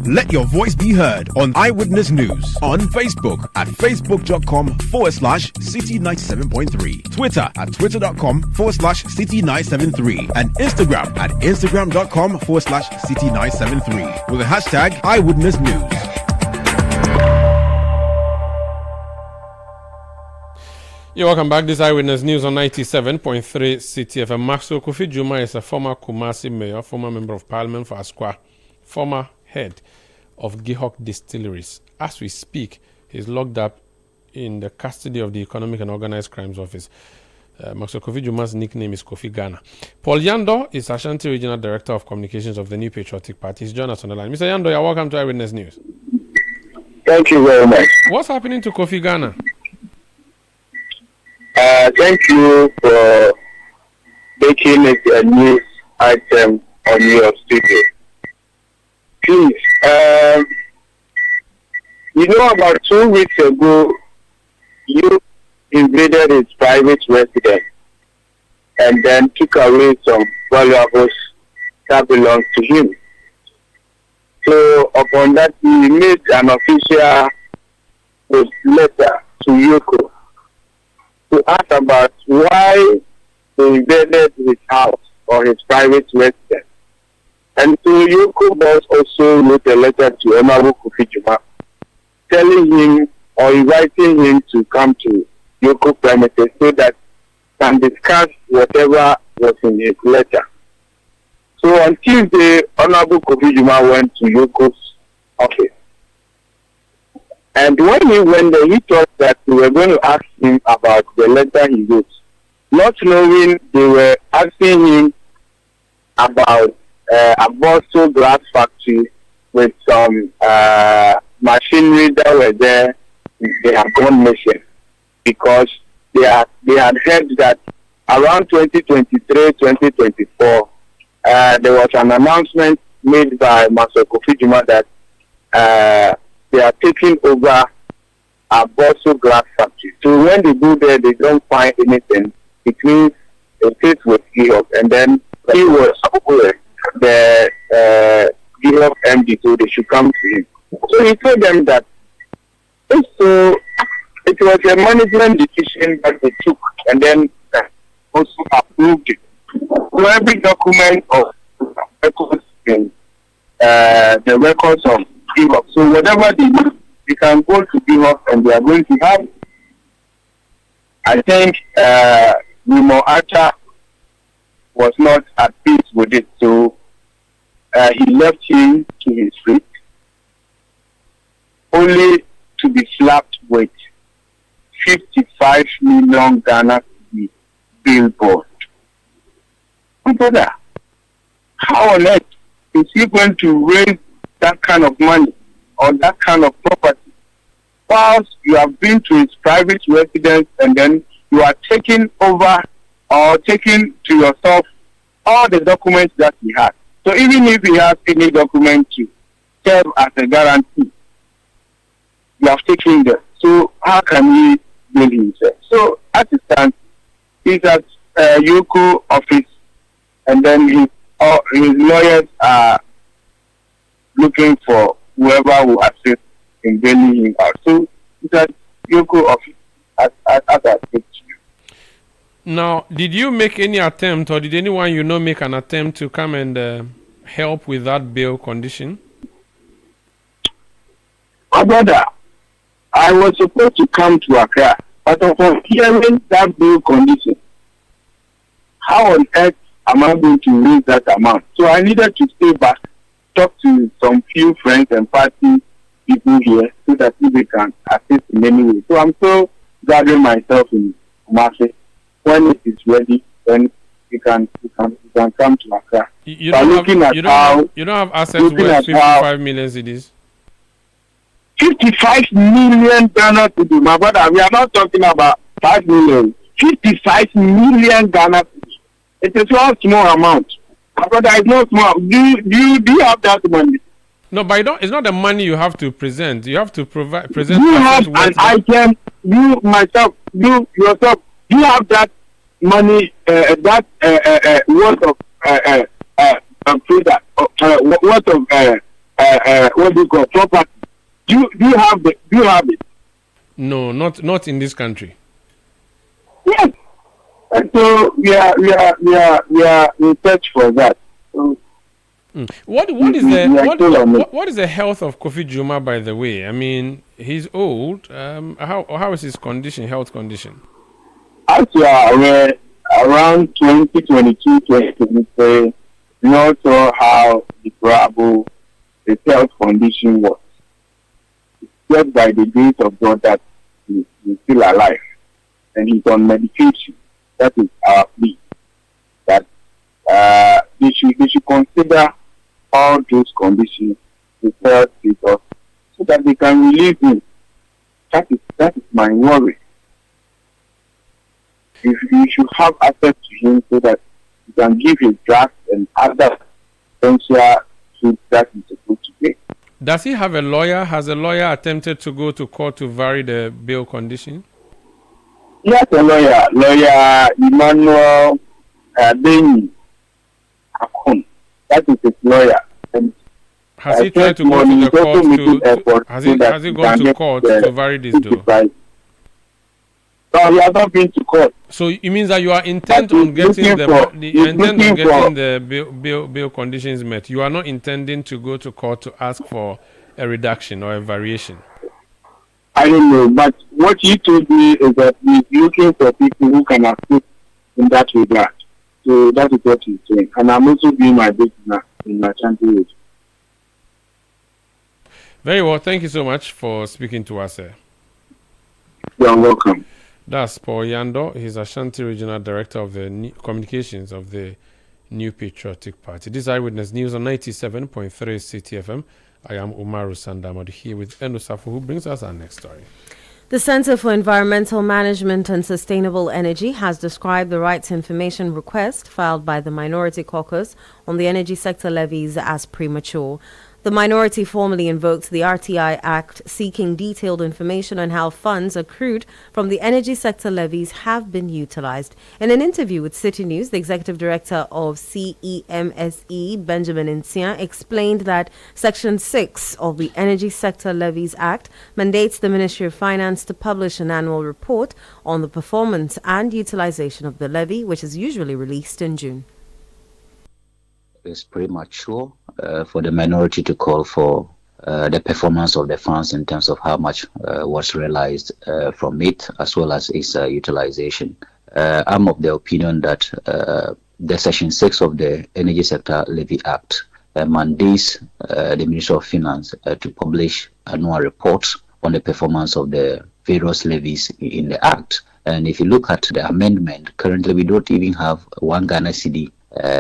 Let your voice be heard on Eyewitness News on Facebook at facebook.com/Citi97.3, Twitter at twitter.com/Citi973, and Instagram at instagram.com/Citi973 with the hashtag Eyewitness News. Yeah, welcome back. This is Eyewitness News on 97.3 Citi FM. Maxwell Kofi Juma is a former Kumasi mayor, former member of parliament for Asqua, former head of Gihok Distilleries. As we speak, he's locked up in the custody of the Economic and Organized Crimes Office. Maxwell Kofi Juma's nickname is Kofi Ghana. Paul Yando is Ashanti Regional Director of Communications of the New Patriotic Party. He's joined us on the line. Mr. Yando, you're welcome to Eyewitness News. Thank you very much. What's happening to Kofi Ghana? Thank you for making it a news item on your studio. Please, about 2 weeks ago, you invaded his private residence and then took away some valuables that belongs to him. So upon that, he made an official letter to Yoko to ask about why they invaded his house or his private residence. And so Yoko boss also wrote a letter to Honorable Kofi Juma telling him or inviting him to come to Yoko premises so that can discuss whatever was in his letter. So on Tuesday, Honorable Kofi Juma went to Yoko's office. And when he went there, he thought that we were going to ask him about the letter he wrote, not knowing they were asking him about a Boston glass factory with some machinery that were there. They have gone missing because they had heard that around 2023-2024 there was an announcement made by Master Kofi Juma that they are taking over a Boston glass factory. So when they go there, they don't find anything. It means it fits with Gihok, and then he was the Gihok MD, so they should come to him. So he told them that so it was a management decision that they took, and then also approved it. So every document of records in the records of Gihok. So whatever they do, they can go to Gihok and they are going to have it. I think Remo Archer was not at peace with it, so he left him to his fate, only to be slapped with 55 million Ghana billboard. My brother, how on earth is he going to raise that kind of money or that kind of property whilst you have been to his private residence and then you are taking over or taking to yourself all the documents that he has? So even if he has any document to serve as a guarantee, you have taken them. So how can he bail himself? So as it stands, he's at Yoko office, and then his lawyers are looking for whoever will assist in bailing him out. So he's at Yoko office as I speak to you. Now, did you make any attempt, or did anyone you know make an attempt to come and help with that bail condition? My brother, I was supposed to come to Accra, but upon hearing that bail condition, how on earth am I going to raise that amount? So I needed to stay back, talk to some few friends and party people here so that they can assist in any way. So I'm still gathering myself in Kumasi. When it is ready, then you can come to Accra. You don't have assets worth 55 million cedis. 55 million Ghana cedis, my brother. We are not talking about 5 million. 55 million Ghana cedis. It is not a small amount. My brother, it's not small. Do you have that money? No, but it's not the money you have to present. You have to present. You have an item. You yourself. You have that money. That worth of worth of what do you call property. Do you have it? No, not in this country. Yes. And so we are in search for that. So what is the health of Kofi Juma, by the way? I mean, he's old. How is his health condition? As you are aware, around 2022, 2023, we all saw how deplorable the health condition was. It's just by the grace of God that he's still alive and he's on medication. That is our plea. That they should consider all those conditions before so that they can release him. That is my worry. You should have access to him so that you can give his drugs and other essential food that he's supposed to take. Does he have a lawyer? Has a lawyer attempted to go to court to vary the bail condition? Yes, a lawyer Emmanuel Beni Akon. That is his lawyer. And has he tried to go to the court has he gone to court to vary this though? No, he has not been to court. So it means that you are intent on getting the bail conditions met. You are not intending to go to court to ask for a reduction or a variation. I don't know, but what he told me is that he's looking for people who can assist in that regard. So that is what he's doing. And I'm also doing my bit in my champion. Very well. Thank you so much for speaking to us, sir. You're welcome. That's Paul Yando. He's Ashanti Regional Director of the Communications of the New Patriotic Party. This is Eyewitness News on 97.3 Citi FM. I am Umaru Sandamadu here with Enusafu, who brings us our next story. The Center for Environmental Management and Sustainable Energy has described the rights information request filed by the Minority Caucus on the energy sector levies as premature. The minority formally invoked the RTI Act, seeking detailed information on how funds accrued from the energy sector levies have been utilized. In an interview with Citi News, the executive director of CEMSE, Benjamin Nsia, explained that Section 6 of the Energy Sector Levies Act mandates the Ministry of Finance to publish an annual report on the performance and utilization of the levy, which is usually released in June. It's premature for the minority to call for the performance of the funds in terms of how much was realized from it, as well as its utilization. I'm of the opinion that the Section 6 of the Energy Sector Levy Act mandates the Ministry of Finance to publish annual reports on the performance of the various levies in the Act. And if you look at the amendment, currently we don't even have one Ghana Citi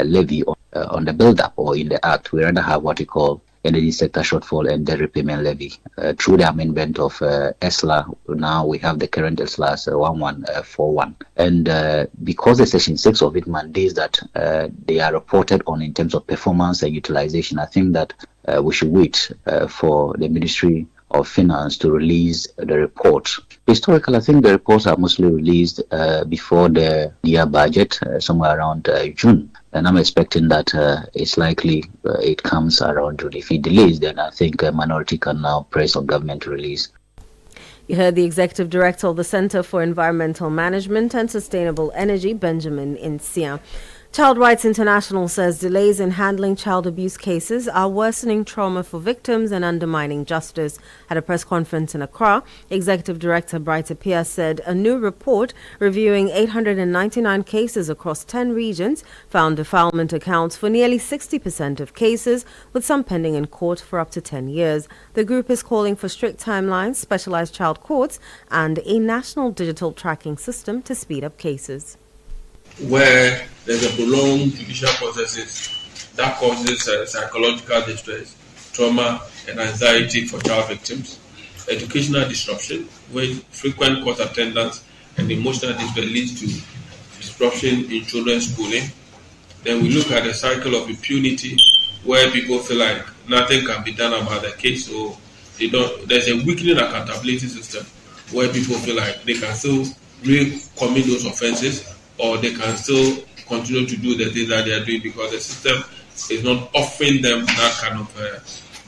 levy on the build-up or in the Act. We rather have what we call energy sector shortfall and debt repayment levy. Through the amendment of ESLA, now we have the current ESLA as 1141. And because the Section 6 of it mandates that they are reported on in terms of performance and utilization, I think that we should wait for the Ministry of Finance to release the report. Historically, I think the reports are mostly released before the year budget, somewhere around June. And I'm expecting that it's likely it comes around June. If it delays, then I think a minority can now press on government to release. You heard the Executive Director of the Center for Environmental Management and Sustainable Energy, Benjamin Insia. Child Rights International says delays in handling child abuse cases are worsening trauma for victims and undermining justice. At a press conference in Accra, Executive Director Bright Appiah said a new report reviewing 899 cases across 10 regions found defilement accounts for nearly 60% of cases, with some pending in court for up to 10 years. The group is calling for strict timelines, specialized child courts, and a national digital tracking system to speed up cases. Where there's a prolonged judicial processes that causes psychological distress, trauma, and anxiety for child victims, educational disruption, with frequent court attendance and emotional distress leads to disruption in children's schooling. Then we look at the cycle of impunity, where people feel like nothing can be done about the case, so they don't. There's a weakening accountability system where people feel like they can still commit those offenses, or they can still continue to do the things that they are doing because the system is not offering them that kind of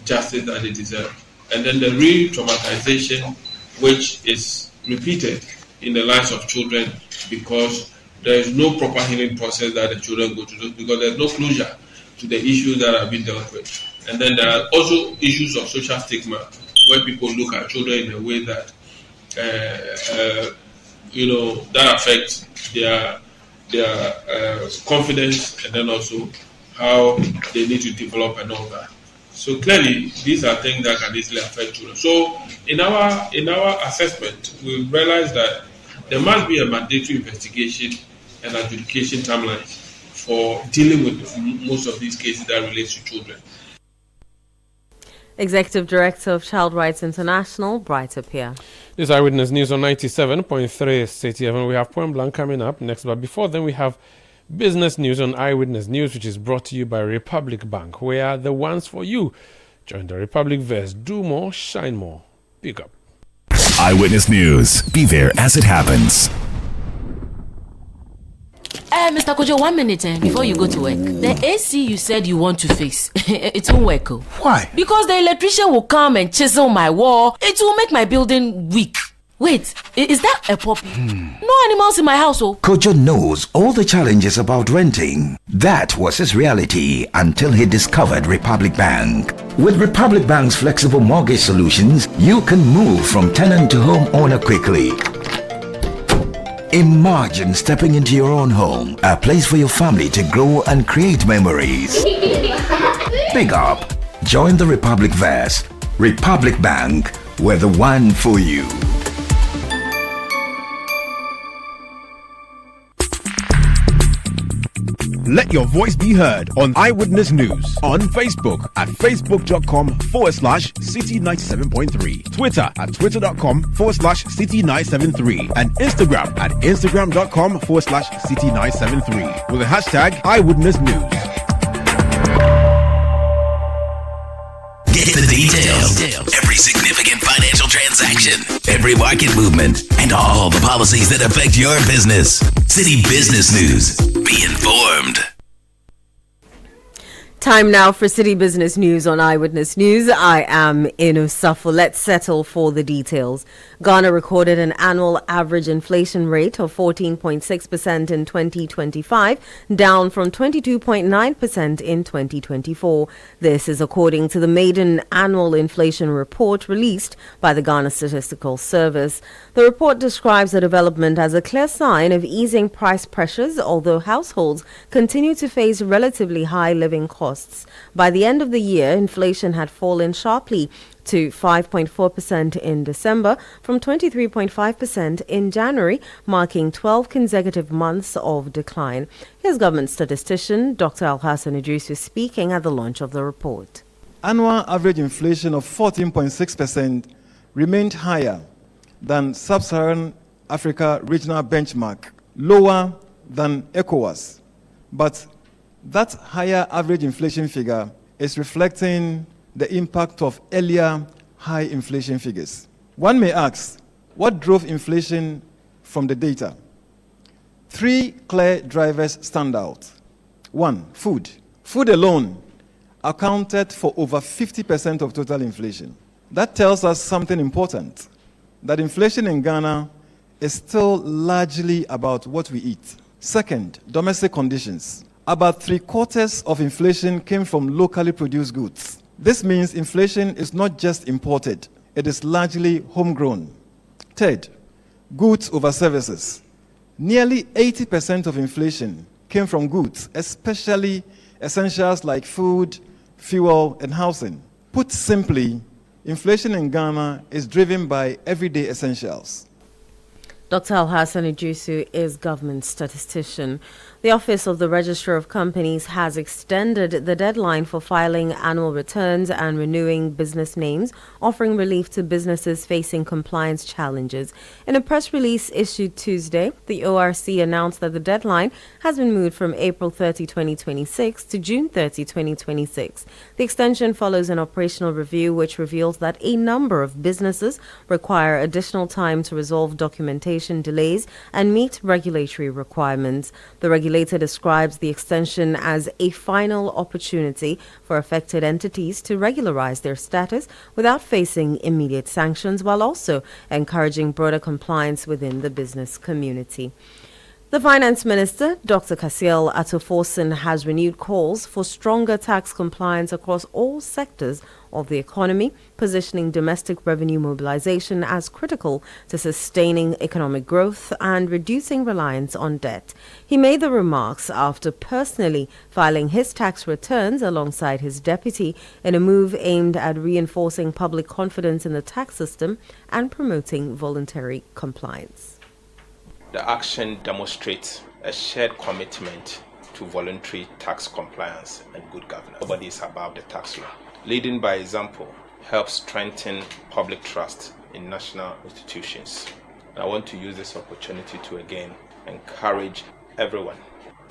justice that they deserve. And then the re-traumatization, which is repeated in the lives of children because there is no proper healing process that the children go through, because there's no closure to the issues that have been dealt with. And then there are also issues of social stigma, where people look at children in a way that that affects their confidence, and then also how they need to develop and all that. So clearly, these are things that can easily affect children. So in our assessment, we realized that there must be a mandatory investigation and adjudication timelines for dealing with most of these cases that relate to children. Executive Director of Child Rights International, Bright Appiah. This is Eyewitness News on 97.3 Citi FM. We have Point Blank coming up next, but before then we have business news on Eyewitness News, which is brought to you by Republic Bank. We are the ones for you. Join the Republic verse. Do more, shine more. Pick up. Eyewitness News. Be there as it happens. Mr. Kojo, 1 minute before you go to work. The AC you said you want to fix, it won't work. Why? Because the electrician will come and chisel my wall. It will make my building weak. Wait, is that a puppy? No animals in my house, Kojo knows all the challenges about renting. That was his reality until he discovered Republic Bank. With Republic Bank's flexible mortgage solutions, you can move from tenant to homeowner quickly. Imagine stepping into your own home, a place for your family to grow and create memories. Big up. Join the Republic Verse. Republic Bank, we're the one for you. Let your voice be heard on Eyewitness News on Facebook at facebook.com/Citi97.3, Twitter at twitter.com/Citi973, and Instagram at instagram.com/Citi973 with the hashtag Eyewitness News. Get the details. Every significant financial transaction, every market movement, and all the policies that affect your business. Citi Business News. Be informed. Time now for Citi Business News on Eyewitness News. I am Inu Safo. Let's settle for the details. Ghana recorded an annual average inflation rate of 14.6% in 2025, down from 22.9% in 2024. This is according to the maiden annual inflation report released by the Ghana Statistical Service. The The report describes the development as a clear sign of easing price pressures, although households continue to face relatively high living costs. By the end of the year, inflation had fallen sharply to 5.4% in December from 23.5% in January, marking 12 consecutive months of decline. Here's government statistician Dr. Alhassan Idrisu speaking at the launch of the report. Annual average inflation of 14.6% remained higher than Sub-Saharan Africa regional benchmark, lower than ECOWAS. But that higher average inflation figure is reflecting the impact of earlier high inflation figures. One may ask, what drove inflation from the data? 3 clear drivers stand out. 1, food. Food alone accounted for over 50% of total inflation. That tells us something important, that inflation in Ghana is still largely about what we eat. Second, domestic conditions. About 3/4 of inflation came from locally produced goods. This means inflation is not just imported, it is largely homegrown. Third, goods over services. Nearly 80% of inflation came from goods, especially essentials like food, fuel, and housing. Put simply, inflation in Ghana is driven by everyday essentials. Dr. Alhassan Idrisu is government statistician. The Office of the Registrar of Companies has extended the deadline for filing annual returns and renewing business names, offering relief to businesses facing compliance challenges. In a press release issued Tuesday, the ORC announced that the deadline has been moved from April 30, 2026 to June 30, 2026. The extension follows an operational review which reveals that a number of businesses require additional time to resolve documentation delays and meet regulatory requirements. The regulator describes the extension as a final opportunity for affected entities to regularize their status without facing immediate sanctions, while also encouraging broader compliance within the business community. The Finance Minister, Dr. Kasiel Atoforsen, has renewed calls for stronger tax compliance across all sectors of the economy, positioning domestic revenue mobilization as critical to sustaining economic growth and reducing reliance on debt. He made the remarks after personally filing his tax returns alongside his deputy in a move aimed at reinforcing public confidence in the tax system and promoting voluntary compliance. The action demonstrates a shared commitment to voluntary tax compliance and good governance. Nobody is above the tax law. Leading by example helps strengthen public trust in national institutions. And I want to use this opportunity to again encourage everyone,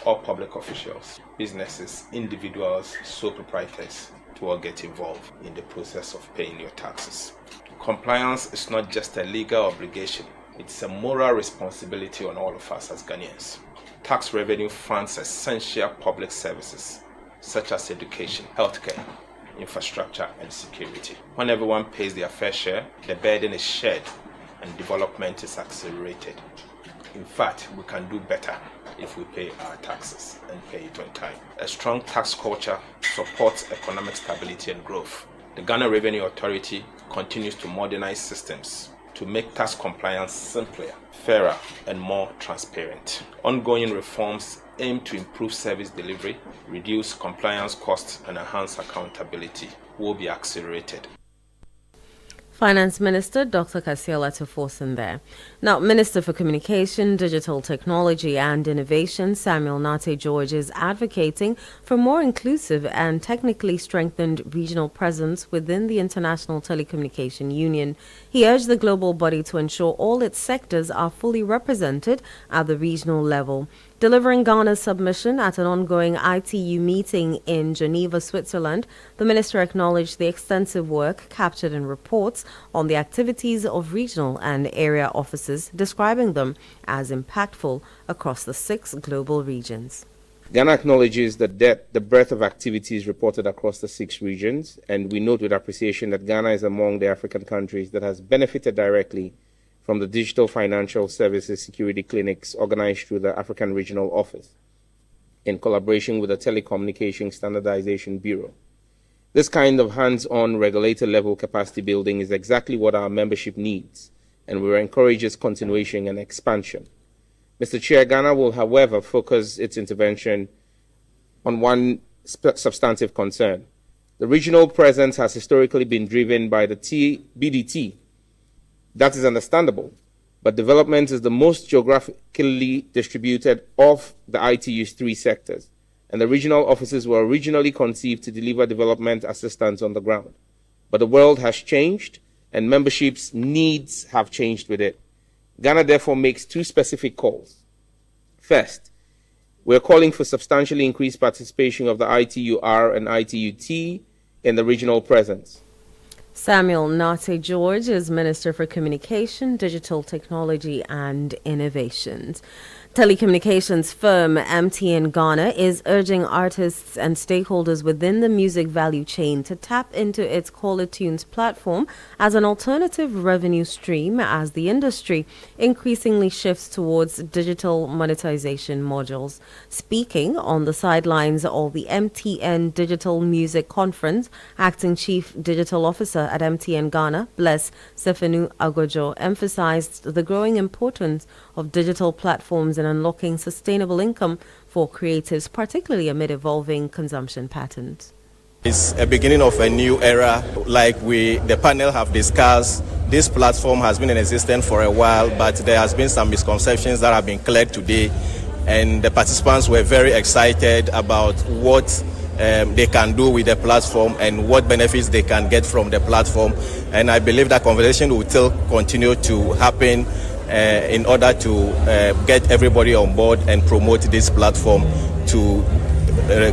all public officials, businesses, individuals, sole proprietors, to all get involved in the process of paying your taxes. Compliance is not just a legal obligation. It's a moral responsibility on all of us as Ghanaians. Tax revenue funds essential public services such as education, healthcare, infrastructure, and security. When everyone pays their fair share, the burden is shared and development is accelerated. In fact, we can do better if we pay our taxes and pay it on time. A strong tax culture supports economic stability and growth. The Ghana Revenue Authority continues to modernize systems to make tax compliance simpler, fairer, and more transparent. Ongoing reforms aim to improve service delivery, reduce compliance costs, and enhance accountability will be accelerated. Finance Minister Dr. Kasiel Atoforsen there. Now, Minister for Communication, Digital Technology and Innovation, Samuel Nate George, is advocating for more inclusive and technically strengthened regional presence within the International Telecommunication Union. He urged the global body to ensure all its sectors are fully represented at the regional level. Delivering Ghana's submission at an ongoing ITU meeting in Geneva, Switzerland, the minister acknowledged the extensive work captured in reports on the activities of regional and area offices, describing them as impactful across the 6 global regions. Ghana acknowledges the breadth of activities reported across the 6 regions, and we note with appreciation that Ghana is among the African countries that has benefited directly from the digital financial services security clinics organized through the African Regional Office in collaboration with the Telecommunication Standardization Bureau. This kind of hands-on regulator level capacity building is exactly what our membership needs and we will encourage its continuation and expansion. Mr. Chair, Ghana will, however, focus its intervention on one substantive concern. The regional presence has historically been driven by the BDT. That is understandable, but development is the most geographically distributed of the ITU's 3 sectors, and the regional offices were originally conceived to deliver development assistance on the ground. But the world has changed, and membership's needs have changed with it. Ghana therefore makes 2 specific calls. First, we're calling for substantially increased participation of the ITUR and ITUT in the regional presence. Samuel Nate George is Minister for Communication, Digital Technology and Innovations. Telecommunications firm MTN Ghana is urging artists and stakeholders within the music value chain to tap into its Call It Tunes platform as an alternative revenue stream as the industry increasingly shifts towards digital monetization modules. Speaking on the sidelines of the MTN Digital Music Conference, Acting Chief Digital Officer at MTN Ghana, Bless Sefenu Agojo, emphasized the growing importance of digital platforms in unlocking sustainable income for creatives, particularly amid evolving consumption patterns. It's a beginning of a new era. Like the panel have discussed, this platform has been in existence for a while, but there has been some misconceptions that have been cleared today, and the participants were very excited about what they can do with the platform and what benefits they can get from the platform. And I believe that conversation will still continue to happen in order to get everybody on board and promote this platform to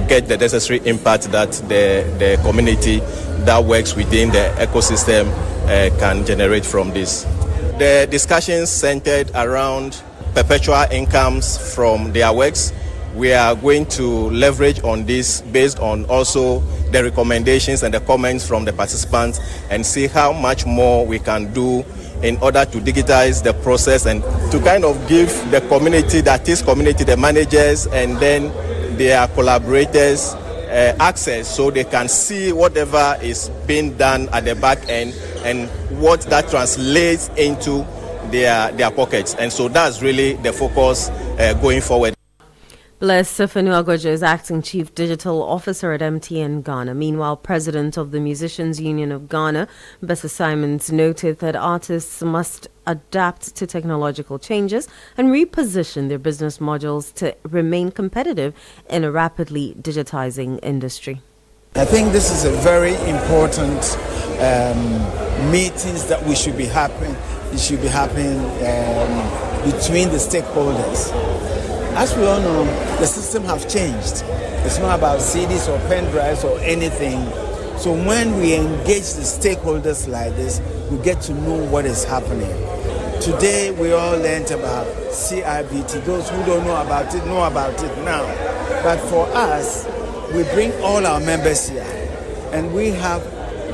get the necessary impact that the community that works within the ecosystem can generate from this. The discussions centered around perpetual incomes from their works. We are going to leverage on this based on also the recommendations and the comments from the participants and see how much more we can do in order to digitize the process and to kind of give the community, the artist community, the managers and then their collaborators access so they can see whatever is being done at the back end and what that translates into their pockets. And so that's really the focus going forward. Bless Sefenu Agojo is Acting Chief Digital Officer at MTN Ghana. Meanwhile, President of the Musicians Union of Ghana, Bessa Simons, noted that artists must adapt to technological changes and reposition their business models to remain competitive in a rapidly digitizing industry. I think this is a very important meetings that should be happening between the stakeholders. As we all know, the system has changed. It's not about CDs or pen drives or anything. So when we engage the stakeholders like this, we get to know what is happening. Today, we all learned about CIBT. Those who don't know about it now. But for us, we bring all our members here. And we have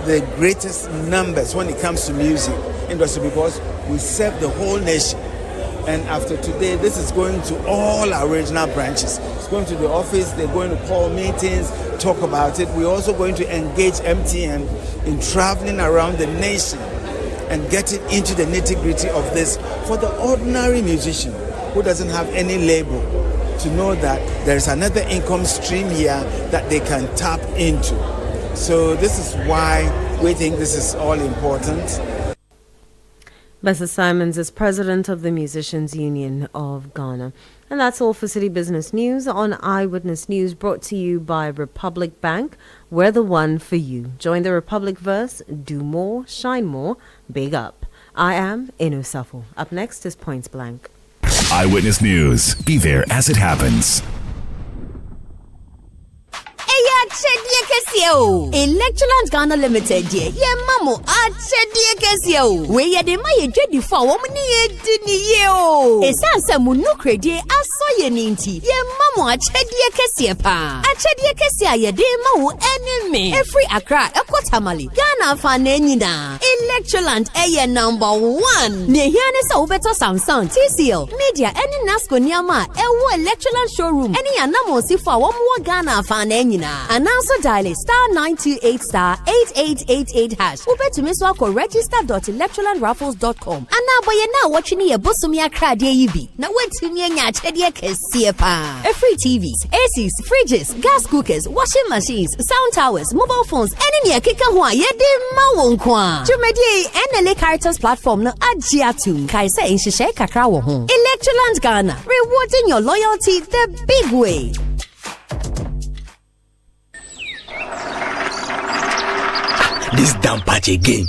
the greatest numbers when it comes to music industry because we serve the whole nation. And after today, this is going to all our regional branches. It's going to the office. They're going to call meetings, talk about it. We're also going to engage MTN in traveling around the nation and getting into the nitty-gritty of this for the ordinary musician who doesn't have any label to know that there's another income stream here that they can tap into. So this is why we think this is all important. Bessa Simons is President of the Musicians Union of Ghana. And that's all for City Business News on Eyewitness News, brought to you by Republic Bank. We're the one for you. Join the Republic verse, do more, shine more, big up. I am Inu Safo. Up next is Points Blank. Eyewitness News. Be there as it happens. Electroland Ghana Limited, yeah, mamo, Achedia Casio. Where ya de my dready for woman, ye, a sansa muno credi, I saw ye ninty, yeah, mamo, Achedia Casia, Achedia Casia, ya de mo, enemy, every Accra, a quartamali, Ghana fanenina, Electroland, number 1. Nehianis Obeto Samsung, TCL, Media, any Nasco Niama, Electroland showroom, any Anamosi for one more Ghana fanenina, and also dial *928*8888 hash. Ubetumi so akọ register.electrolandraffles.com. Ana boye na watch ni ebosomi akrade yi bi. Na wetumi anya achede kese pa. Free TVs, ACs, fridges, gas cookers, washing machines, sound towers, mobile phones, any near kika ho ayede ma won kwa. Jumedi NLA Caritas platform no agiatu. Kai say inshishe kakra wo ho. Electroland Ghana, rewarding your loyalty the big way. This damn patch again.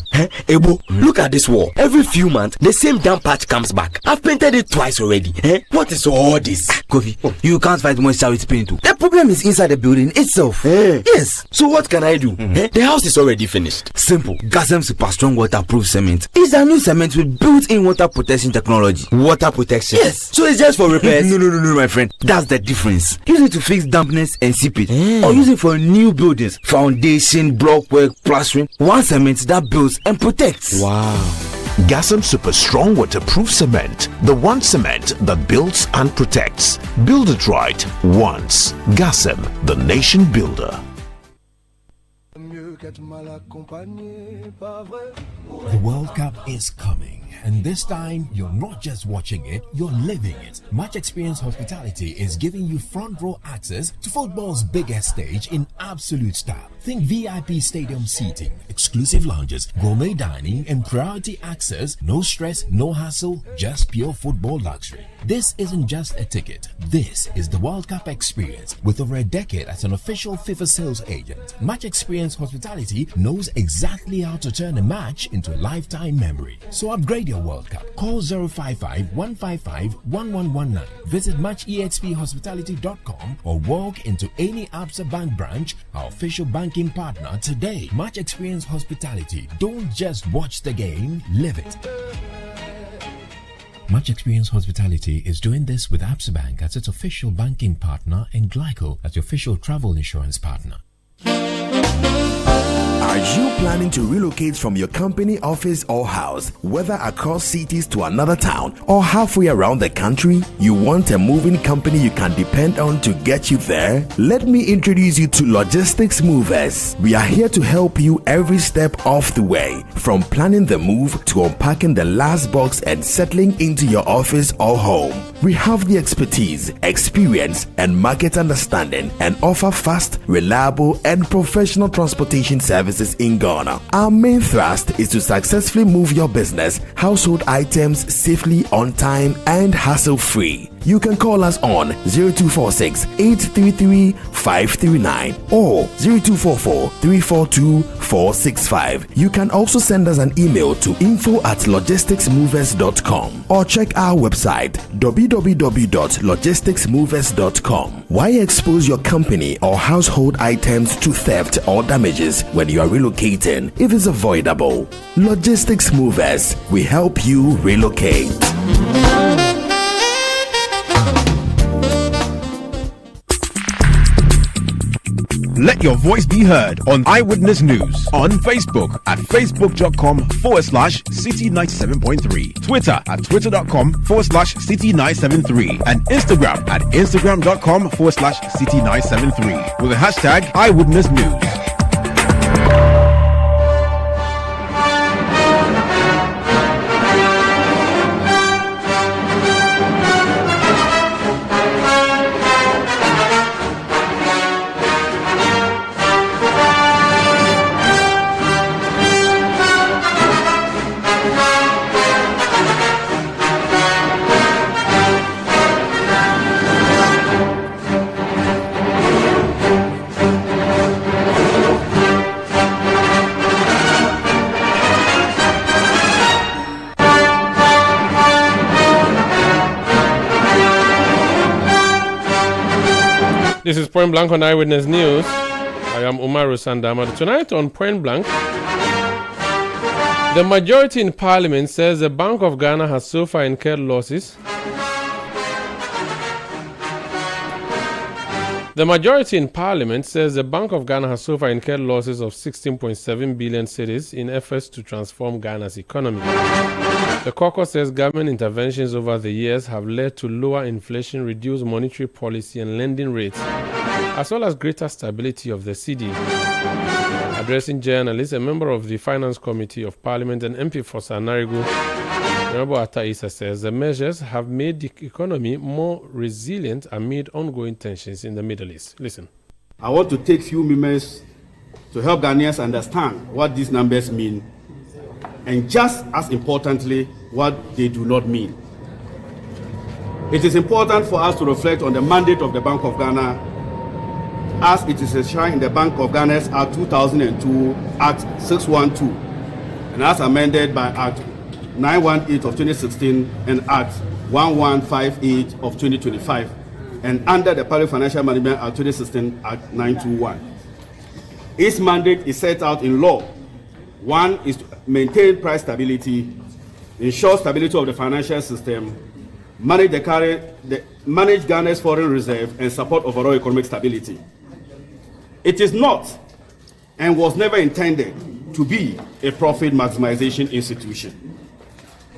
Ebo, look at this wall. Every few months, the same damn patch comes back. I've painted it twice already. What is all this? Kofi, you can't fight moisture with paint too. The problem is inside the building itself. Yes. So what can I do? The house is already finished. Simple. Gasem Super Strong Waterproof Cement. It's a new cement with built-in water protection technology. Water protection? Yes. So it's just for repairs? No, my friend. That's the difference. Use it to fix dampness and seepage. Or use it for new buildings. Foundation, block work, plastering. One cement that builds and protects. Wow. Gasem Super Strong Waterproof Cement. The one cement that builds and protects. Build it right once. Gasem, the nation builder. The World Cup is coming, and this time you're not just watching it, you're living it. Match Experience Hospitality is giving you front row access to football's biggest stage in absolute style. Think VIP stadium seating, exclusive lounges, gourmet dining, and priority access. No stress, no hassle, just pure football luxury. This isn't just a ticket. This is the World Cup experience. With over a decade as an official FIFA sales agent, Match Experience Hospitality knows exactly how to turn a match into a lifetime memory. So upgrade your World Cup. Call 055-155-1119. Visit matchexphospitality.com or walk into any Absa Bank branch, our official banking partner today. Match Experience Hospitality. Don't just watch the game, live it. Match Experience Hospitality is doing this with Absa Bank as its official banking partner and Glyco as your official travel insurance partner. Are you planning to relocate from your company office or house, whether across cities to another town or halfway around the country? You want a moving company you can depend on to get you there? Let me introduce you to Logistics Movers. We are here to help you every step of the way, from planning the move to unpacking the last box and settling into your office or home. We have the expertise, experience, and market understanding and offer fast, reliable, and professional transportation services in Ghana. Our main thrust is to successfully move your business, household items safely, on time, and hassle-free. You can call us on 0246-833-539 or 0244-342-465. You can also send us an email to info@logisticsmovers.com or check our website www.logisticsmovers.com. Why expose your company or household items to theft or damages when you are relocating if it's avoidable? Logistics Movers, we help you relocate. Let your voice be heard on Eyewitness News on Facebook at facebook.com/Citi97.3, Twitter at twitter.com/Citi973, and Instagram at instagram.com/Citi973 with the hashtag Eyewitness News. This is Point Blank on Eyewitness News. I am Umaru Sandama. Tonight on Point Blank, the majority in Parliament says the Bank of Ghana has so far incurred losses. The majority in Parliament says the Bank of Ghana has so far incurred losses of 16.7 billion cedis in efforts to transform Ghana's economy. The caucus says government interventions over the years have led to lower inflation, reduced monetary policy and lending rates, as well as greater stability of the cedi. Addressing journalists, a member of the Finance Committee of Parliament and MP for Sanarigu, Honorable Atta Issa says the measures have made the economy more resilient amid ongoing tensions in the Middle East. Listen. I want to take few moments to help Ghanaians understand what these numbers mean, and just as importantly, what they do not mean. It is important for us to reflect on the mandate of the Bank of Ghana as it is enshrined in the Bank of Ghana's Act 2002, Act 612, and as amended by Act 918 of 2016 and Act 1158 of 2025, and under the Public Financial Management Act 2016, Act 921. Its mandate is set out in law. One is to maintain price stability, ensure stability of the financial system, manage Ghana's foreign reserve, and support overall economic stability. It is not and was never intended to be a profit maximization institution.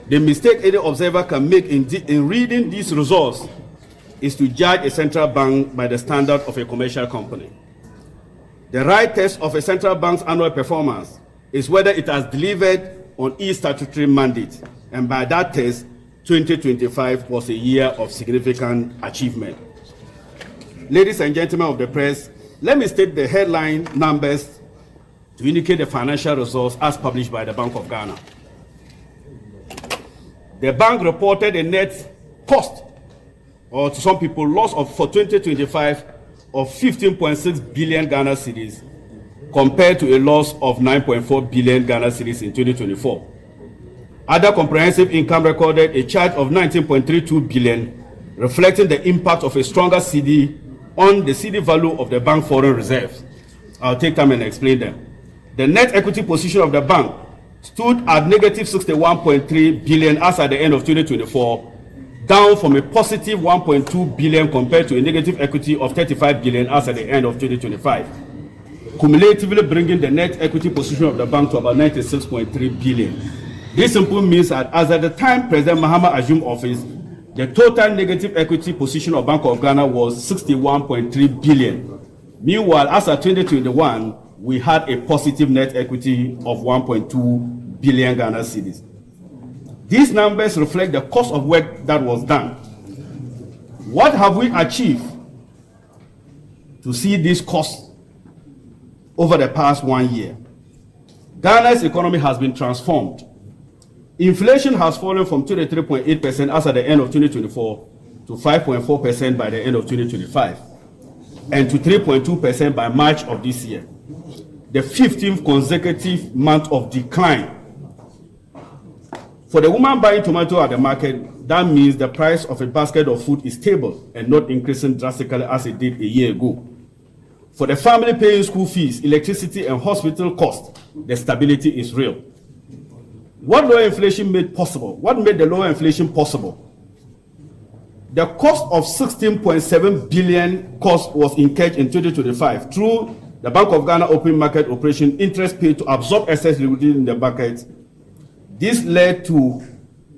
The mistake any observer can make in reading these results is to judge a central bank by the standard of a commercial company. The right test of a central bank's annual performance is whether it has delivered on its statutory mandate, and by that test, 2025 was a year of significant achievement. Ladies and gentlemen of the press, let me state the headline numbers to indicate the financial results as published by the Bank of Ghana. The bank reported a net cost, or to some people, loss for 2025 of 15.6 billion Ghana cedis, compared to a loss of 9.4 billion Ghana cedis in 2024. Other comprehensive income recorded a charge of 19.32 billion, reflecting the impact of a stronger cedi on the cedi value of the bank foreign reserves. I'll take time and explain them. The net equity position of the bank stood at negative 61.3 billion as at the end of 2024, down from a positive 1.2 billion compared to a negative equity of 35 billion as at the end of 2025, cumulatively bringing the net equity position of the bank to about 96.3 billion. This simply means that as at the time President Mahama assumed office, the total negative equity position of Bank of Ghana was 61.3 billion. Meanwhile, as at 2021, we had a positive net equity of 1.2 billion Ghana cedis. These numbers reflect the cost of work that was done. What have we achieved to see this cost over the past 1 year? Ghana's economy has been transformed. Inflation has fallen from 23.8% as at the end of 2024 to 5.4% by the end of 2025, and to 3.2% by March of this year, the 15th consecutive month of decline. For the woman buying tomato at the market, that means the price of a basket of food is stable and not increasing drastically as it did a year ago. For the family paying school fees, electricity, and hospital costs, the stability is real. What lower inflation made possible? What made the lower inflation possible? The cost of 16.7 billion cost was incurred in 2025 through the Bank of Ghana open market operation, interest paid to absorb excess liquidity in the market. This led to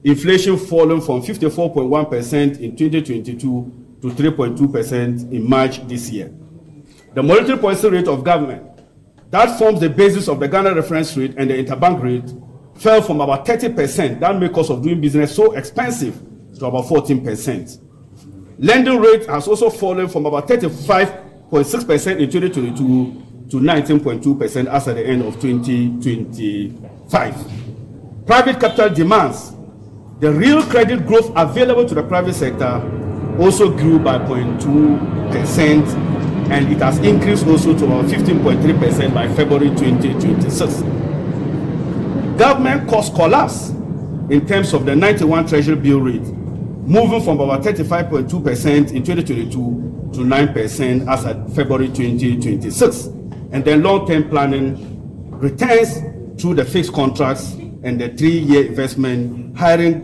inflation falling from 54.1% in 2022 to 3.2% in March this year. The monetary policy rate of government, that forms the basis of the Ghana reference rate and the interbank rate, fell from about 30%, that made cost of doing business so expensive, to about 14%. Lending rate has also fallen from about 35.6% in 2022 to 19.2% as at the end of 2025. Private capital demands, the real credit growth available to the private sector, also grew by 0.2%, and it has increased also to about 15.3% by February 2026. Government cost collapse in terms of the 91 Treasury bill rate, moving from about 35.2% in 2022 to 9% as at February 2026. And then long-term planning returns through the fixed contracts and the 3-year investment hiring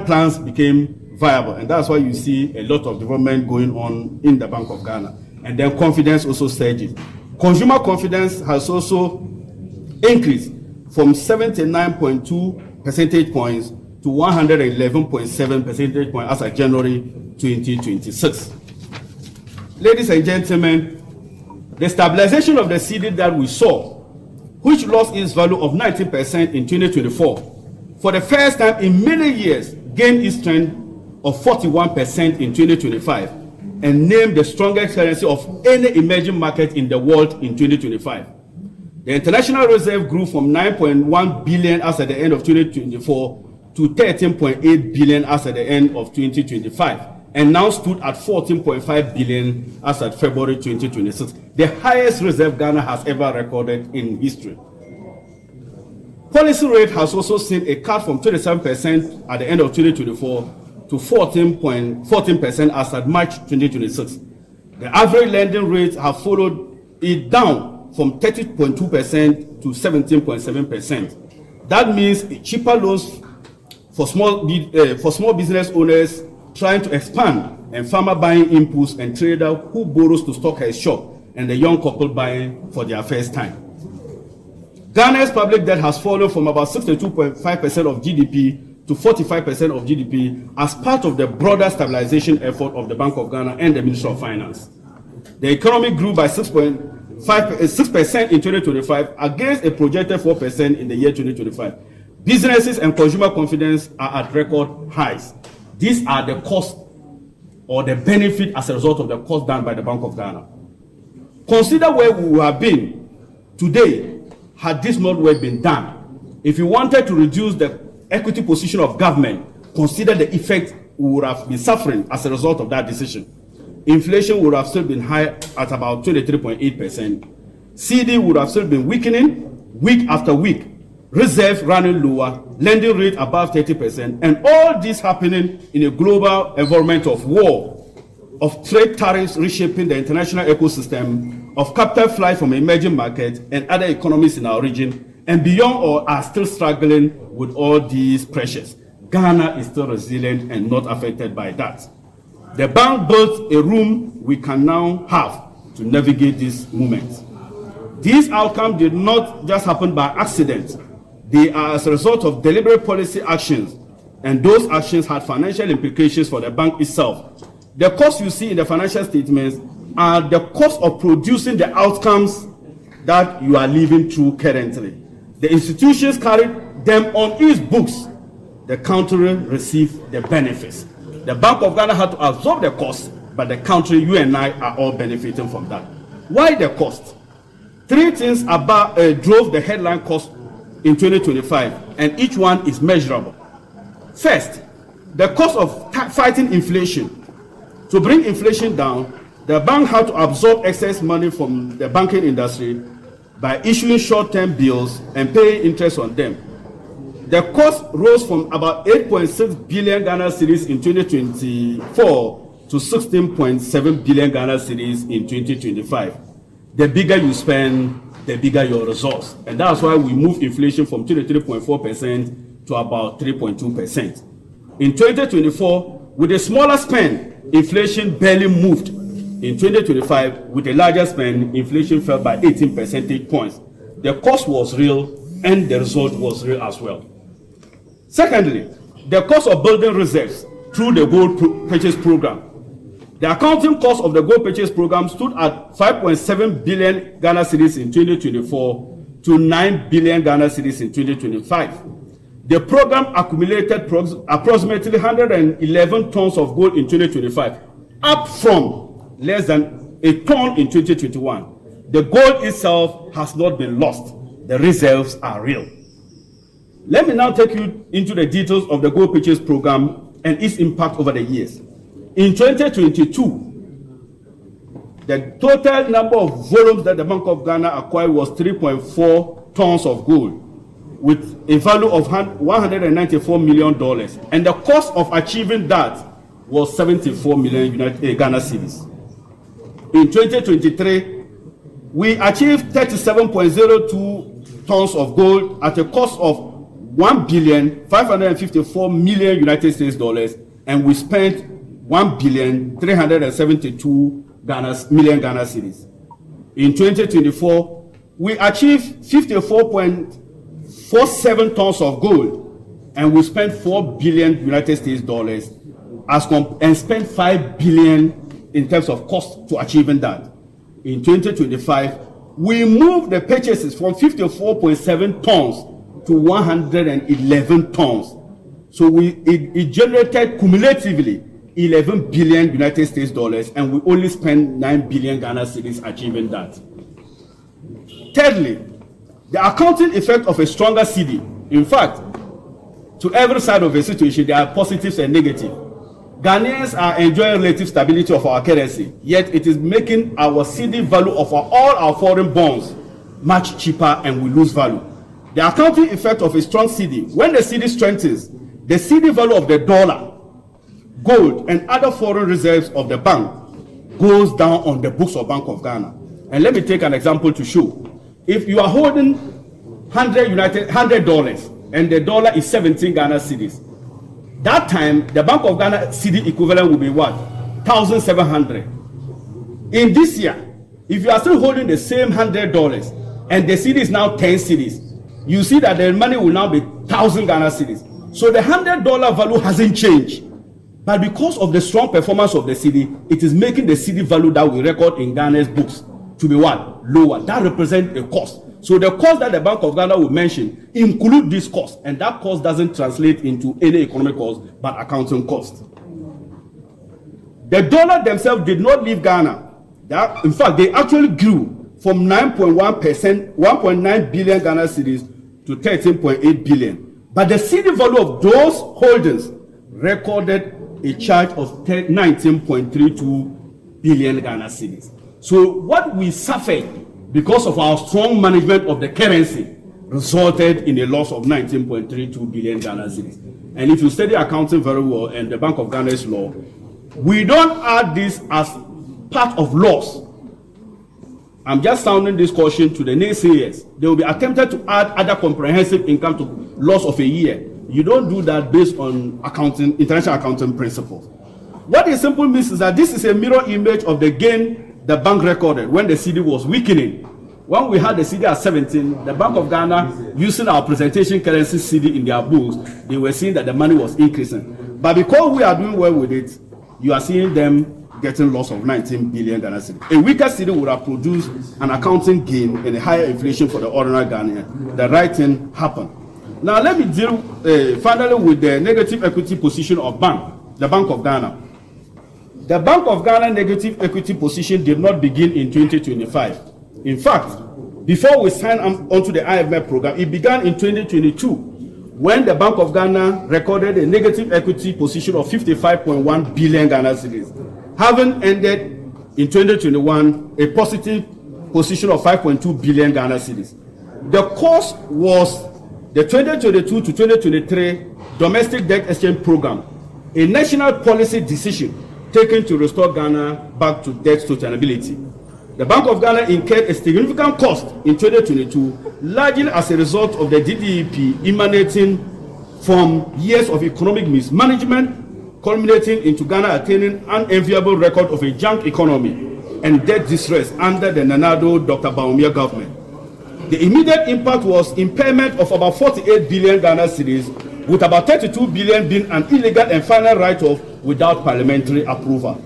plans became viable. And that's why you see a lot of development going on in the Bank of Ghana. And then confidence also surges. Consumer confidence has also increased from 79.2 percentage points to 111.7 percentage points as of January 2026. ladies and gentlemen, the stabilization of the cedi that we saw, which lost its value of 19% in 2024, for the first time in many years, gained its trend of 41% in 2025, and named the strongest currency of any emerging market in the world in 2025. The international reserve grew from 9.1 billion as at the end of 2024 to 13.8 billion as at the end of 2025, and now stood at 14.5 billion as at February 2026, the highest reserve Ghana has ever recorded in history. Policy rate has also seen a cut from 27% at the end of 2024 to 14% as at March 2026. The average lending rates have followed it down from 30.2% to 17.7%. That means cheaper loans for small business owners trying to expand, and farmer buying inputs, and trader who borrows to stock her shop, and the young couple buying for their first time. Ghana's public debt has fallen from about 62.5% of GDP to 45% of GDP as part of the broader stabilization effort of the Bank of Ghana and the Ministry of Finance. The economy grew by 6% in 2025 against a projected 4% in the year 2025. Businesses and consumer confidence are at record highs. These are the costs or the benefit as a result of the cost done by the Bank of Ghana. Consider where we would have been today had this not work been done. If you wanted to reduce the equity position of government, consider the effect we would have been suffering as a result of that decision. Inflation would have still been high at about 23.8%. CD would have still been weakening week after week. Reserve running lower, lending rate above 30%, and all this happening in a global environment of war, of trade tariffs reshaping the international ecosystem, of capital flight from emerging markets and other economies in our region, and beyond all are still struggling with all these pressures. Ghana is still resilient and not affected by that. The bank built a room we can now have to navigate this moment. These outcomes did not just happen by accident. They are as a result of deliberate policy actions, and those actions had financial implications for the bank itself. The costs you see in the financial statements are the cost of producing the outcomes that you are living through currently. The institutions carried them on its books. The country received the benefits. The Bank of Ghana had to absorb the cost, but the country, you and I, are all benefiting from that. Why the cost? Three things drove the headline cost in 2025, and each one is measurable. First, the cost of fighting inflation. To bring inflation down, the bank had to absorb excess money from the banking industry by issuing short-term bills and paying interest on them. The cost rose from about 8.6 billion Ghana cedis in 2024 to 16.7 billion Ghana cedis in 2025. The bigger you spend, the bigger your results. And that's why we moved inflation from 23.4% to about 3.2%. In 2024, with a smaller spend, inflation barely moved. In 2025, with a larger spend, inflation fell by 18 percentage points. The cost was real and the result was real as well. Secondly, the cost of building reserves through the gold purchase program. The accounting cost of the gold purchase program stood at 5.7 billion Ghana cedis in 2024 to 9 billion Ghana cedis in 2025. The program accumulated approximately 111 tons of gold in 2025, up from less than a ton in 2021. The gold itself has not been lost. The reserves are real. Let me now take you into the details of the gold purchase program and its impact over the years. In 2022, the total number of volumes that the Bank of Ghana acquired was 3.4 tons of gold, with a value of $194 million. And the cost of achieving that was 74 million Ghana cedis. In 2023, we achieved 37.02 tons of gold at a cost of $1,554 million United States dollars, and we spent $1,372 million Ghana cedis. In 2024, we achieved 54.47 tons of gold, and we spent $4 billion United States dollars and spent $5 billion in terms of cost to achieving that. In 2025, we moved the purchases from 54.7 tons to 111 tons. So it generated cumulatively 11 billion United States dollars, and we only spent 9 billion Ghana cedis achieving that. Thirdly, the accounting effect of a stronger cedi. In fact, to every side of a situation, there are positives and negatives. Ghanaians are enjoying relative stability of our currency, yet it is making our cedi value of all our foreign bonds much cheaper, and we lose value. The accounting effect of a strong cedi: when the cedi strengthens, the cedi value of the dollar, gold, and other foreign reserves of the bank goes down on the books of Bank of Ghana. And let me take an example to show. If you are holding $100 and the dollar is 17 Ghana cedis, that time the Bank of Ghana cedi equivalent will be what? 1,700. In this year, if you are still holding the same $100 and the cedi is now 10 cedis, you see that the money will now be 1,000 Ghana cedis. So the $100 value hasn't changed, but because of the strong performance of the cedi, it is making the cedi value that we record in Ghana's books to be what? Lower. That represents a cost. So the cost that the Bank of Ghana will mention include this cost, and that cost doesn't translate into any economic cost but accounting cost. The dollar themselves did not leave Ghana. In fact, they actually grew from 9.1%, 1.9 billion Ghana cedis to 13.8 billion. But the cedi value of those holdings recorded a charge of 19.32 billion Ghana cedis. So what we suffered because of our strong management of the currency resulted in a loss of 19.32 billion Ghana cedis. And if you study accounting very well and the Bank of Ghana's law, we don't add this as part of loss. I'm just sounding this caution to the naysayers. They will be attempted to add other comprehensive income to loss of a year. You don't do that based on accounting, international accounting principles. What it simply means is that this is a mirror image of the gain the bank recorded when the cedi was weakening. When we had the cedi at 17, the Bank of Ghana, using our presentation currency cedi in their books, they were seeing that the money was increasing. But because we are doing well with it, you are seeing them getting loss of 19 billion Ghana cedi. A weaker cedi would have produced an accounting gain and a higher inflation for the ordinary Ghanaian. The right thing happened. Now let me deal finally with the negative equity position of the Bank of Ghana. The Bank of Ghana negative equity position did not begin in 2025. In fact, before we signed onto the IMF program, it began in 2022 when the Bank of Ghana recorded a negative equity position of 55.1 billion Ghana cedis, having ended in 2021 a positive position of 5.2 billion Ghana cedis. The cause was the 2022 to 2023 domestic debt exchange program, a national policy decision taken to restore Ghana back to debt sustainability. The Bank of Ghana incurred a significant cost in 2022, largely as a result of the DDEP emanating from years of economic mismanagement, culminating into Ghana attaining an enviable record of a junk economy and debt distress under the Nanado Dr. Bawumia government. The immediate impact was impairment of about 48 billion Ghana cedis, with about 32 billion being an illegal and final write-off without parliamentary approval.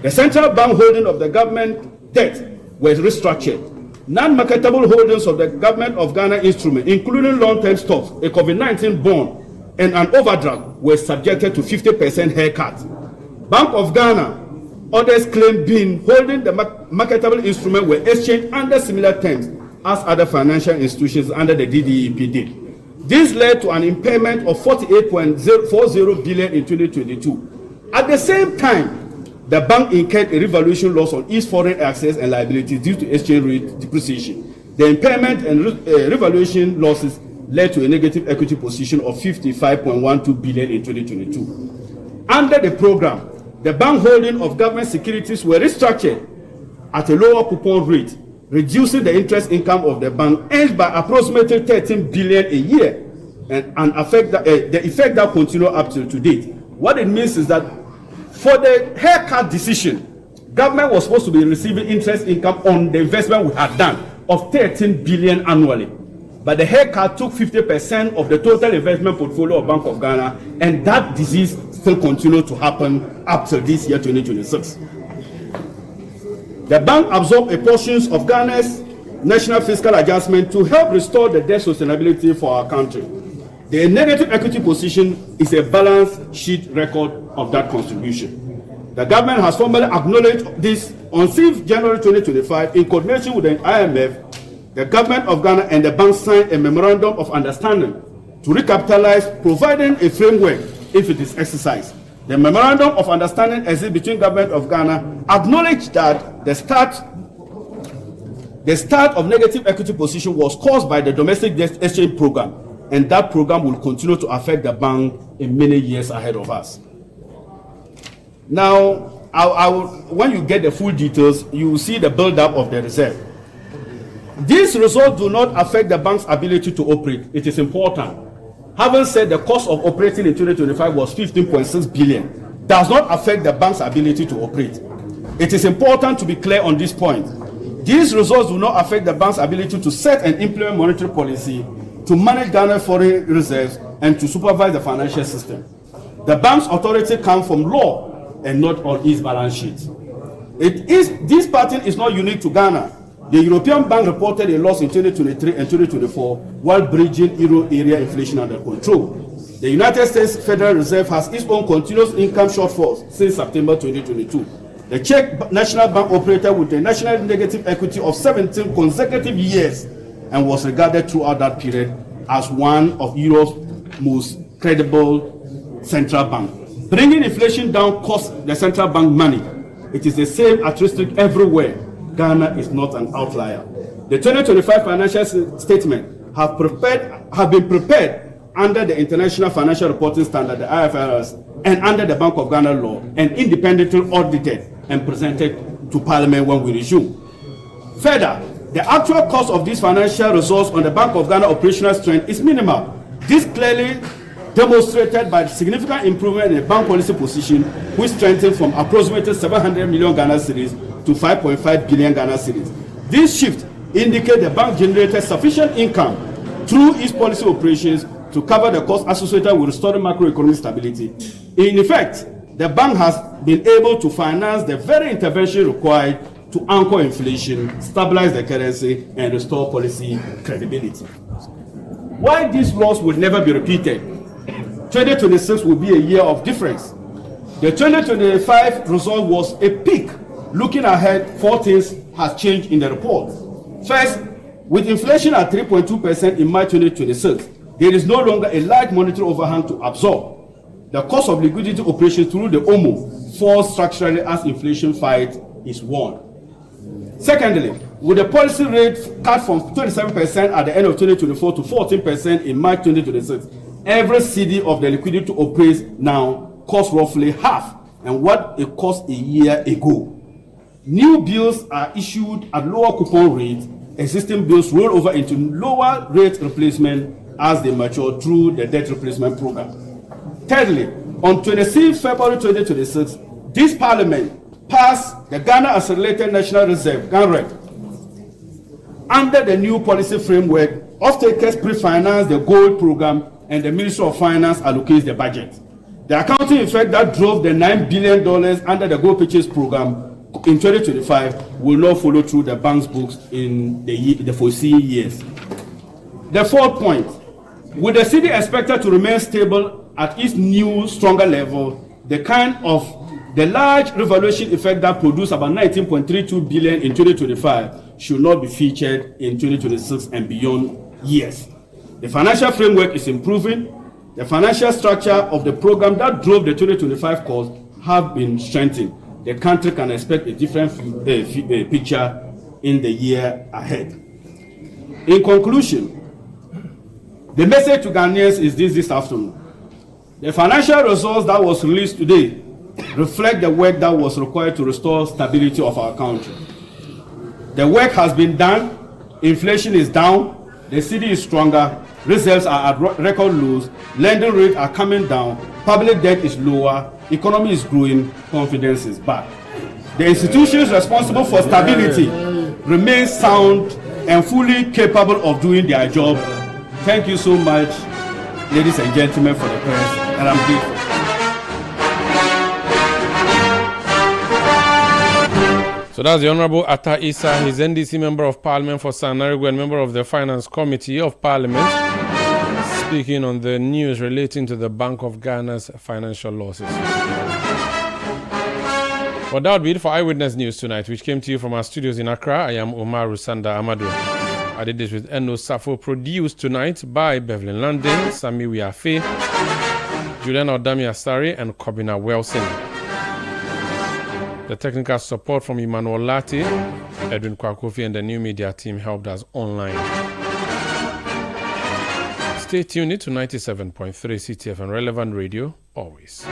The central bank holding of the government debt was restructured. Non-marketable holdings of the government of Ghana instrument, including long-term stocks, a COVID-19 bond, and an overdraft, were subjected to 50% haircut. Bank of Ghana, others claim being holding the marketable instrument were exchanged under similar terms as other financial institutions under the DDEP did. This led to an impairment of 48.40 billion in 2022. At the same time, the bank incurred a revaluation loss on its foreign assets and liabilities due to exchange rate depreciation. The impairment and revaluation losses led to a negative equity position of 55.12 billion in 2022. Under the program, the bank holding of government securities were restructured at a lower coupon rate, reducing the interest income of the bank earned by approximately 13 billion a year, and the effect that continued up to date. What it means is that for the haircut decision, government was supposed to be receiving interest income on the investment we had done of 13 billion annually. But the haircut took 50% of the total investment portfolio of Bank of Ghana, and that disease still continues to happen up to this year, 2026. The bank absorbed a portion of Ghana's national fiscal adjustment to help restore the debt sustainability for our country. The negative equity position is a balance sheet record of that contribution. The government has formally acknowledged this on 6th January 2025 in coordination with the IMF. The government of Ghana and the bank signed a memorandum of understanding to recapitalize, providing a framework if it is exercised. The memorandum of understanding exists between government of Ghana acknowledged that the start of negative equity position was caused by the domestic debt exchange program, and that program will continue to affect the bank in many years ahead of us. Now, when you get the full details, you will see the build-up of the reserve. These results do not affect the bank's ability to operate. It is important. Having said the cost of operating in 2025 was 15.6 billion, does not affect the bank's ability to operate. It is important to be clear on this point. These results do not affect the bank's ability to set and implement monetary policy, to manage Ghana's foreign reserves, and to supervise the financial system. The bank's authority comes from law and not on its balance sheet. This pattern is not unique to Ghana. The European Bank reported a loss in 2023 and 2024 while bridging euro area inflation under control. The United States Federal Reserve has its own continuous income shortfalls since September 2022. The Czech National Bank operated with a national negative equity of 17 consecutive years and was regarded throughout that period as one of Europe's most credible central banks. Bringing inflation down costs the central bank money. It is the same characteristic everywhere. Ghana is not an outlier. The 2025 financial statement have been prepared under the International Financial Reporting Standard, the IFRS, and under the Bank of Ghana law, and independently audited and presented to Parliament when we resume. Further, the actual cost of these financial results on the Bank of Ghana operational strength is minimal. This clearly demonstrated by the significant improvement in the bank policy position, which strengthened from approximately 700 million Ghana cedis to 5.5 billion Ghana cedis. This shift indicates the bank generated sufficient income through its policy operations to cover the costs associated with restoring macroeconomic stability. In effect, the bank has been able to finance the very intervention required to anchor inflation, stabilize the currency, and restore policy credibility. While this loss will never be repeated, 2026 will be a year of difference. The 2025 result was a peak. Looking ahead, 4 things has changed in the report. First, with inflation at 3.2% in March 2026, there is no longer a large monetary overhang to absorb. The cost of liquidity operations through the OMO falls structurally as inflation fight is won. Secondly, with the policy rate cut from 27% at the end of 2024 to 14% in March 2026, every cedi of the liquidity to operate now costs roughly half and what it cost a year ago. New bills are issued at lower coupon rates. Existing bills roll over into lower rate replacement as they mature through the debt replacement program. Thirdly, on 26 February 2026, this Parliament passed the Ghana Accelerated National Reserve (GANREC). Under the new policy framework, off-takers pre-finance the gold program and the Ministry of Finance allocates the budget. The accounting effect that drove the $9 billion under the gold purchase program in 2025 will not follow through the bank's books in the foreseeing years. The fourth point, with the cedi expected to remain stable at its new, stronger level, the large revaluation effect that produced about 19.32 billion in 2025 should not be featured in 2026 and beyond years. The financial framework is improving. The financial structure of the program that drove the 2025 costs have been strengthened. The country can expect a different picture in the year ahead. In conclusion, the message to Ghanaians is this afternoon. The financial results that was released today reflect the work that was required to restore stability of our country. The work has been done. Inflation is down. The cedi is stronger. Reserves are at record lows. Lending rates are coming down. Public debt is lower. Economy is growing. Confidence is back. The institutions responsible for stability remain sound and fully capable of doing their job. Thank you so much, ladies and gentlemen, for the press, and I'm grateful. So that's the Honorable Atta Issa. He's NDC Member of Parliament for Sanarigo and Member of the Finance Committee of Parliament, speaking on the news relating to the Bank of Ghana's financial losses. Well, that would be it for Eyewitness News tonight, which came to you from our studios in Accra. I am Omar Rusanda Amadu. I did this with Eno Safo, produced tonight by Bevelyn London, Sami Wiafe, Julian Odami Asari, and Kobina Wilson. The technical support from Emmanuel Lati, Edwin Kwakofi, and the new media team helped us online. Stay tuned to 97.3 CTF and Relevant Radio, always.